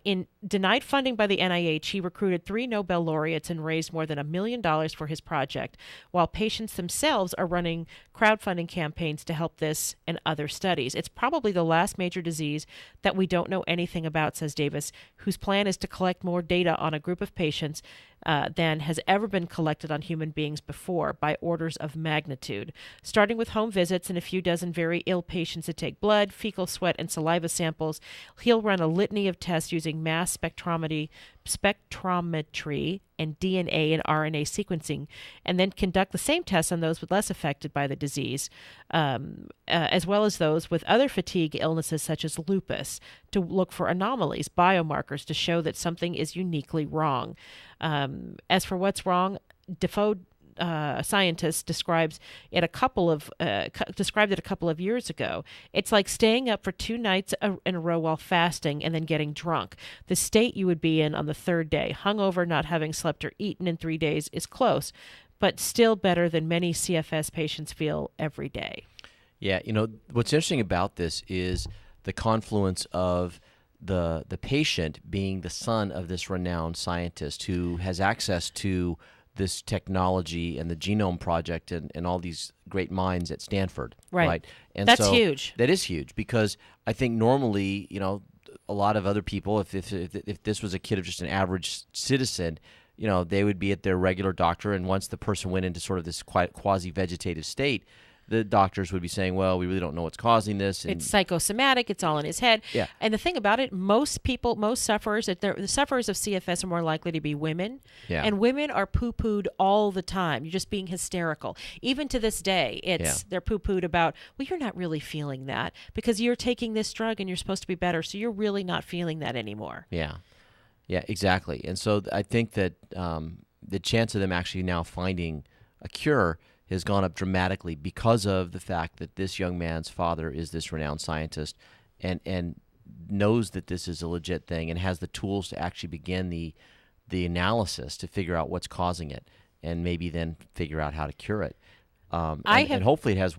In denied funding by the NIH, he recruited 3 Nobel laureates and raised more than $1 million for his project, while patients themselves are running crowdfunding campaigns to help this and other studies. It's probably the last major disease that we don't know anything about, says Davis, whose plan is to collect more data on a group of patients than has ever been collected on human beings before, by orders of magnitude. Starting with home visits and a few dozen very ill patients to take blood, fecal, sweat, and saliva samples, he'll run a litany of tests using mass spectrometry and DNA and RNA sequencing, and then conduct the same tests on those less affected by the disease, as well as those with other fatigue illnesses such as lupus, to look for anomalies, biomarkers to show that something is uniquely wrong. As for what's wrong, Defoe, a scientist, described it a couple of years ago. It's like staying up for 2 nights in a row while fasting and then getting drunk. The state you would be in on the 3rd day, hungover, not having slept or eaten in 3 days, is close, but still better than many CFS patients feel every day. Yeah, what's interesting about this is the confluence of the patient being the son of this renowned scientist who has access to this technology and the Genome Project and all these great minds at Stanford. Right. And that's so huge. That is huge, because I think normally, a lot of other people, if this was a kid of just an average citizen, they would be at their regular doctor, and once the person went into sort of this quasi-vegetative state, the doctors would be saying, well, we really don't know what's causing this. And it's psychosomatic. It's all in his head. Yeah. And the thing about it, most sufferers, the sufferers of CFS are more likely to be women. Yeah. And women are poo-pooed all the time. You're just being hysterical. Even to this day, they're poo-pooed about, well, you're not really feeling that because you're taking this drug and you're supposed to be better, so you're really not feeling that anymore. Yeah. Yeah, exactly. And so I think that the chance of them actually now finding a cure has gone up dramatically because of the fact that this young man's father is this renowned scientist and knows that this is a legit thing and has the tools to actually begin the analysis to figure out what's causing it and maybe then figure out how to cure it. And hopefully it has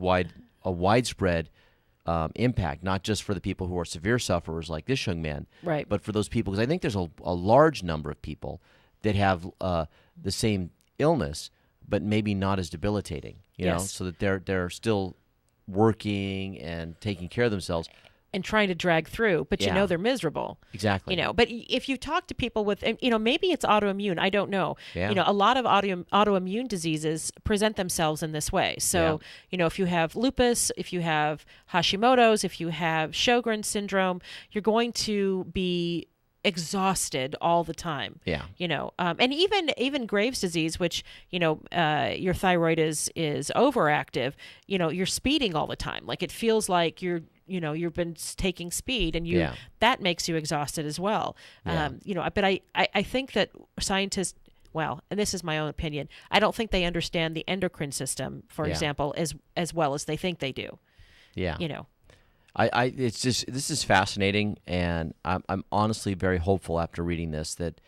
a widespread impact, not just for the people who are severe sufferers like this young man, right, but for those people, because I think there's a large number of people that have the same illness, but maybe not as debilitating, know, so that they're still working and taking care of themselves. And trying to drag through, but they're miserable. Exactly. But if you talk to people with, maybe it's autoimmune, I don't know. Yeah. A lot of autoimmune diseases present themselves in this way. So, if you have lupus, if you have Hashimoto's, if you have Sjogren's syndrome, you're going to be exhausted all the time. Yeah. And even Graves' disease, which, your thyroid is overactive, you're speeding all the time. Like it feels like you've been taking speed and that makes you exhausted as well. Yeah. But I think that scientists, well, and this is my own opinion, I don't think they understand the endocrine system, for example, as well as they think they do. Yeah. It's just, this is fascinating, and I'm honestly very hopeful after reading this that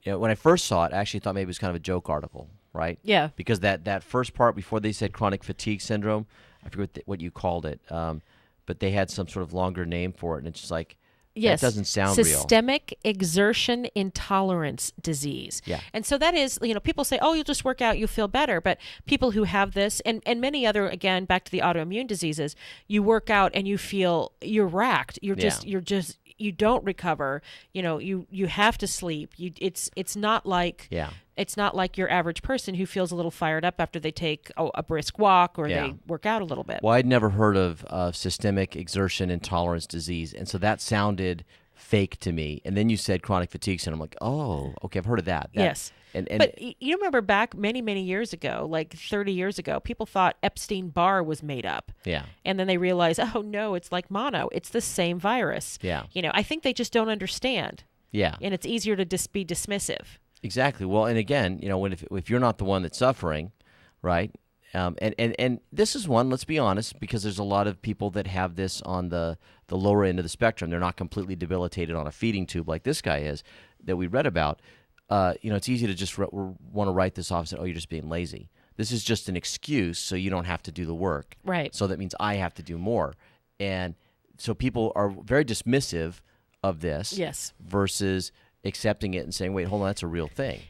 when I first saw it, I actually thought maybe it was kind of a joke article, right? Yeah. Because that first part before they said chronic fatigue syndrome, I forget what you called it, but they had some sort of longer name for it, and it's just like, Yes. That doesn't sound real. Systemic exertion intolerance disease. Yeah. And so that is, people say, oh, you'll just work out, you'll feel better. But people who have this and many other, again, back to the autoimmune diseases, you work out and you feel you're racked. You don't recover. You have to sleep. It's not like it's not like your average person who feels a little fired up after they take a brisk walk or they work out a little bit. Well, I'd never heard of systemic exertion intolerance disease, and so that sounded fake to me. And then you said chronic fatigue syndrome. I'm like, oh, okay, I've heard of that. Yes. But you remember back many, many years ago, like 30 years ago, people thought Epstein-Barr was made up. Yeah. And then they realized, oh, no, it's like mono. It's the same virus. Yeah. I think they just don't understand. Yeah. And it's easier to be dismissive. Exactly. Well, and again, if you're not the one that's suffering, right? And this is one, let's be honest, because there's a lot of people that have this on the lower end of the spectrum. They're not completely debilitated on a feeding tube like this guy is that we read about. It's easy to just want to write this off and say, oh, you're just being lazy. This is just an excuse so you don't have to do the work. Right. So that means I have to do more. And so people are very dismissive of this. Yes. Versus accepting it and saying, wait, hold on, that's a real thing.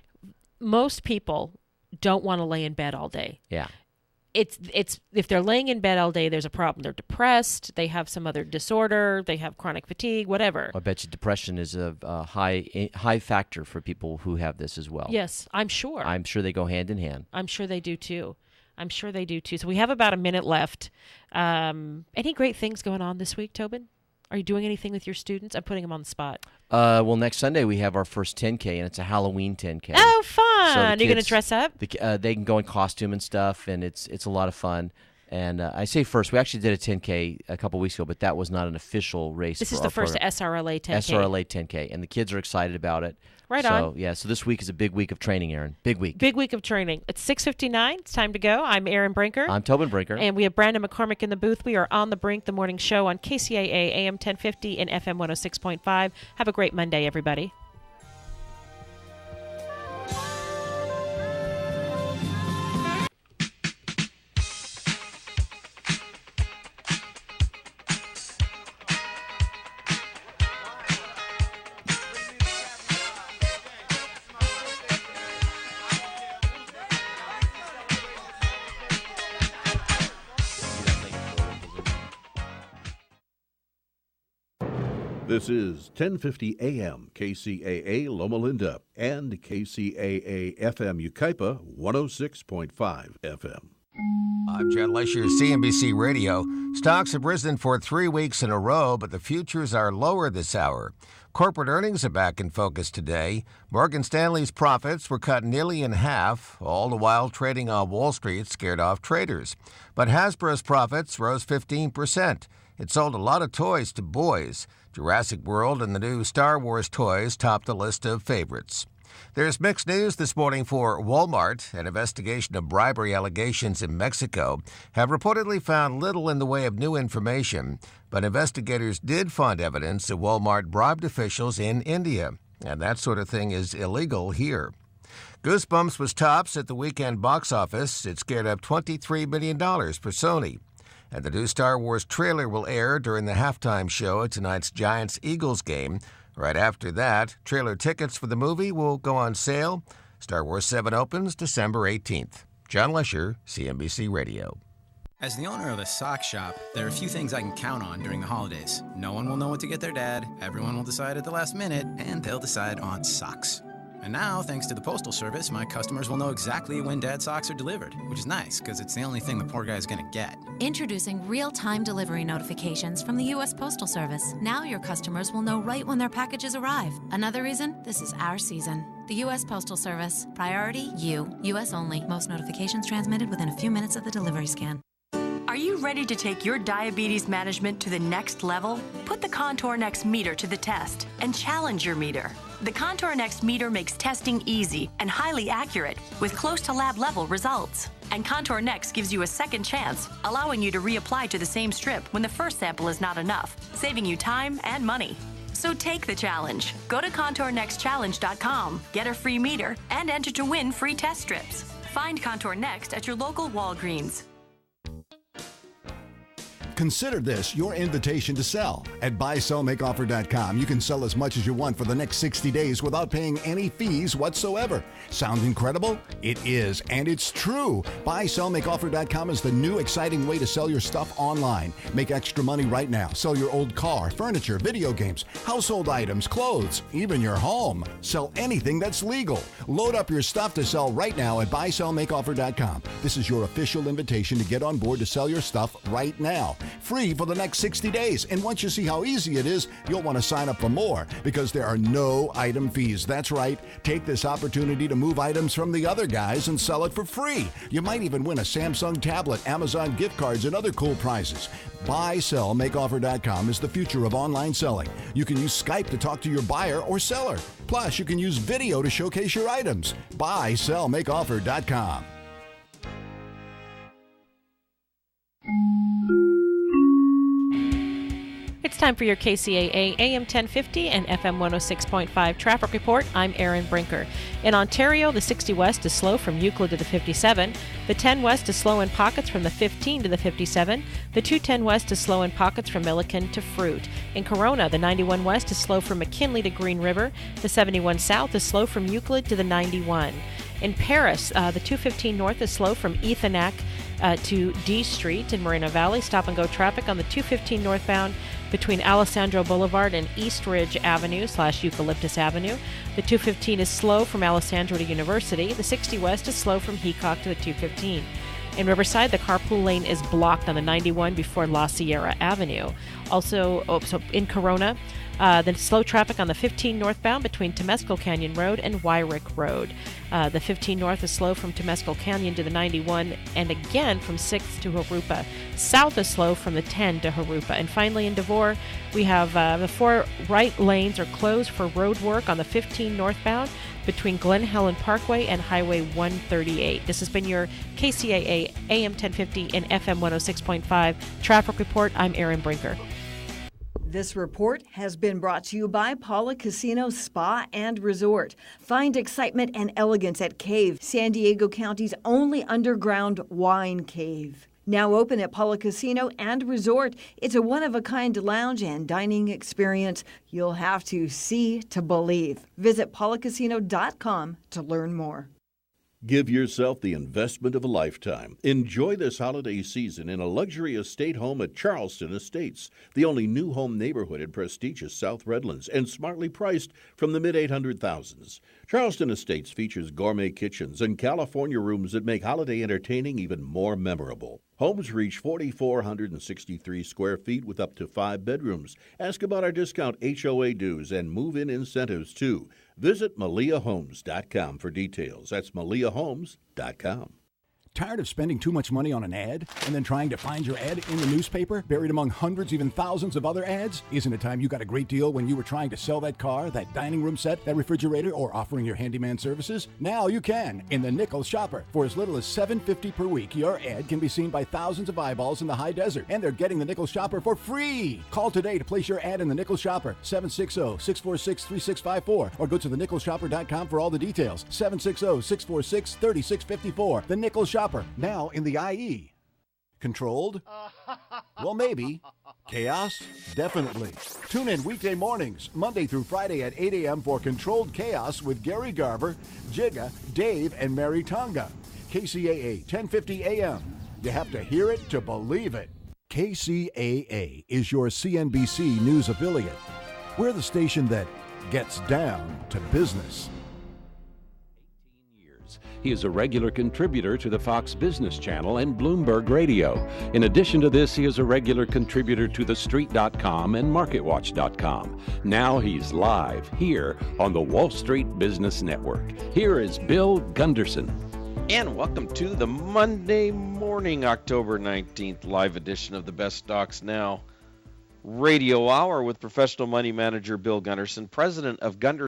Most people don't want to lay in bed all day. Yeah. It's if they're laying in bed all day, there's a problem. They're depressed. They have some other disorder. They have chronic fatigue, whatever. I bet you depression is a high factor for people who have this as well. Yes, I'm sure. I'm sure they go hand in hand. I'm sure they do too. So we have about a minute left. Any great things going on this week, Tobin? Are you doing anything with your students? I'm putting them on the spot. Well, next Sunday we have our first 10K, and it's a Halloween 10K. Oh, fun! So Are you going to dress up? They can go in costume and stuff, and it's a lot of fun. And I say first, we actually did a 10K a couple weeks ago, but that was not an official race. This is the first SRLA 10K. SRLA 10K, and the kids are excited about it. Right on. So this week is a big week of training, Aaron. Big week. Big week of training. It's 6:59. It's time to go. I'm Aaron Brinker. I'm Tobin Brinker. And we have Brandon McCormick in the booth. We are on The Brink, the morning show on KCAA AM 1050 and FM 106.5. Have a great Monday, everybody. This is 1050 AM KCAA Loma Linda and KCAA FM Yucaipa 106.5 FM. I'm John Lesher, CNBC Radio. Stocks have risen for 3 weeks in a row, but the futures are lower this hour. Corporate earnings are back in focus today. Morgan Stanley's profits were cut nearly in half, all the while trading on Wall Street scared off traders. But Hasbro's profits rose 15%. It sold a lot of toys to boys. Jurassic World and the new Star Wars toys topped the list of favorites. There's mixed news this morning for Walmart. An investigation of bribery allegations in Mexico have reportedly found little in the way of new information, but investigators did find evidence that Walmart bribed officials in India, and that sort of thing is illegal here. Goosebumps was tops at the weekend box office. It scared up $23 million for Sony. And the new Star Wars trailer will air during the halftime show at tonight's Giants-Eagles game. Right after that, trailer tickets for the movie will go on sale. Star Wars 7 opens December 18th. John Lesher, CNBC Radio. As the owner of a sock shop, there are a few things I can count on during the holidays. No one will know what to get their dad, everyone will decide at the last minute, and they'll decide on socks. And now, thanks to the Postal Service, my customers will know exactly when Dad's socks are delivered, which is nice, because it's the only thing the poor guy's gonna get. Introducing real-time delivery notifications from the U.S. Postal Service. Now your customers will know right when their packages arrive. Another reason, this is our season. The U.S. Postal Service. Priority, you. U.S. only. Most notifications transmitted within a few minutes of the delivery scan. Are you ready to take your diabetes management to the next level? Put the Contour Next meter to the test and challenge your meter. The Contour Next meter makes testing easy and highly accurate with close to lab level results. And Contour Next gives you a second chance, allowing you to reapply to the same strip when the first sample is not enough, saving you time and money. So take the challenge. Go to ContourNextChallenge.com, get a free meter, and enter to win free test strips. Find Contour Next at your local Walgreens. Consider this your invitation to sell. At buysellmakeoffer.com, you can sell as much as you want for the next 60 days without paying any fees whatsoever. Sound incredible? It is, and it's true. Buysellmakeoffer.com is the new exciting way to sell your stuff online. Make extra money right now. Sell your old car, furniture, video games, household items, clothes, even your home. Sell anything that's legal. Load up your stuff to sell right now at buysellmakeoffer.com. This is your official invitation to get on board to sell your stuff right now. Free for the next 60 days. And once you see how easy it is, you'll want to sign up for more because there are no item fees. That's right. Take this opportunity to move items from the other guys and sell it for free. You might even win a Samsung tablet, Amazon gift cards, and other cool prizes. BuySellMakeOffer.com is the future of online selling. You can use Skype to talk to your buyer or seller. Plus, you can use video to showcase your items. BuySellMakeOffer.com. It's time for your KCAA AM 1050 and FM 106.5 traffic report. I'm Erin Brinker. In Ontario, the 60 West is slow from Euclid to the 57. The 10 West is slow in pockets from the 15 to the 57. The 210 West is slow in pockets from Milliken to Fruit. In Corona, the 91 West is slow from McKinley to Green River. The 71 South is slow from Euclid to the 91. In Paris, the 215 North is slow from Ethonac to D Street. In Moreno Valley, stop-and-go traffic on the 215 northbound between Alessandro Boulevard and East Ridge Avenue / Eucalyptus Avenue. The 215 is slow from Alessandro to University. The 60 West is slow from Heacock to the 215. In Riverside, the carpool lane is blocked on the 91 before La Sierra Avenue. Also, in Corona, the slow traffic on the 15 northbound between Temescal Canyon Road and Wyrick Road. The 15 north is slow from Temescal Canyon to the 91 and again from 6th to Harupa. South is slow from the 10 to Harupa. And finally in Devore, we have the 4 right lanes are closed for road work on the 15 northbound between Glen Helen Parkway and Highway 138. This has been your KCAA AM 1050 and FM 106.5 traffic report. I'm Erin Brinker. This report has been brought to you by Paula Casino Spa and Resort. Find excitement and elegance at Cave, San Diego County's only underground wine cave. Now open at Paula Casino and Resort, it's a one-of-a-kind lounge and dining experience you'll have to see to believe. Visit paulacasino.com to learn more. Give yourself the investment of a lifetime. Enjoy this holiday season in a luxury estate home at Charleston Estates, the only new home neighborhood in prestigious South Redlands and smartly priced from the mid-800,000s. Charleston Estates features gourmet kitchens and California rooms that make holiday entertaining even more memorable. Homes reach 4,463 square feet with up to 5 bedrooms. Ask about our discount HOA dues and move-in incentives, too. Visit MaliaHomes.com for details. That's MaliaHomes.com. Tired of spending too much money on an ad and then trying to find your ad in the newspaper, buried among hundreds, even thousands of other ads? Isn't it time you got a great deal when you were trying to sell that car, that dining room set, that refrigerator, or offering your handyman services? Now you can in the Nickel Shopper. For as little as $7.50 per week, your ad can be seen by thousands of eyeballs in the high desert, and they're getting the Nickel Shopper for free. Call today to place your ad in the Nickel Shopper, 760-646-3654, or go to thenickelshopper.com for all the details, 760-646-3654. The Nickel Shopper. Now in the IE. Controlled? Well, maybe. Chaos? Definitely. Tune in weekday mornings, Monday through Friday at 8 a.m. for Controlled Chaos with Gary Garver, Jigga, Dave, and Mary Tonga. KCAA 1050 AM. You have to hear it to believe it. KCAA is your CNBC News affiliate. We're the station that gets down to business. He is a regular contributor to the Fox Business Channel and Bloomberg Radio. In addition to this, he is a regular contributor to TheStreet.com and MarketWatch.com. Now he's live here on the Wall Street Business Network. Here is Bill Gunderson. And welcome to the Monday morning, October 19th, live edition of the Best Stocks Now Radio Hour with professional money manager Bill Gunderson, president of Gunderson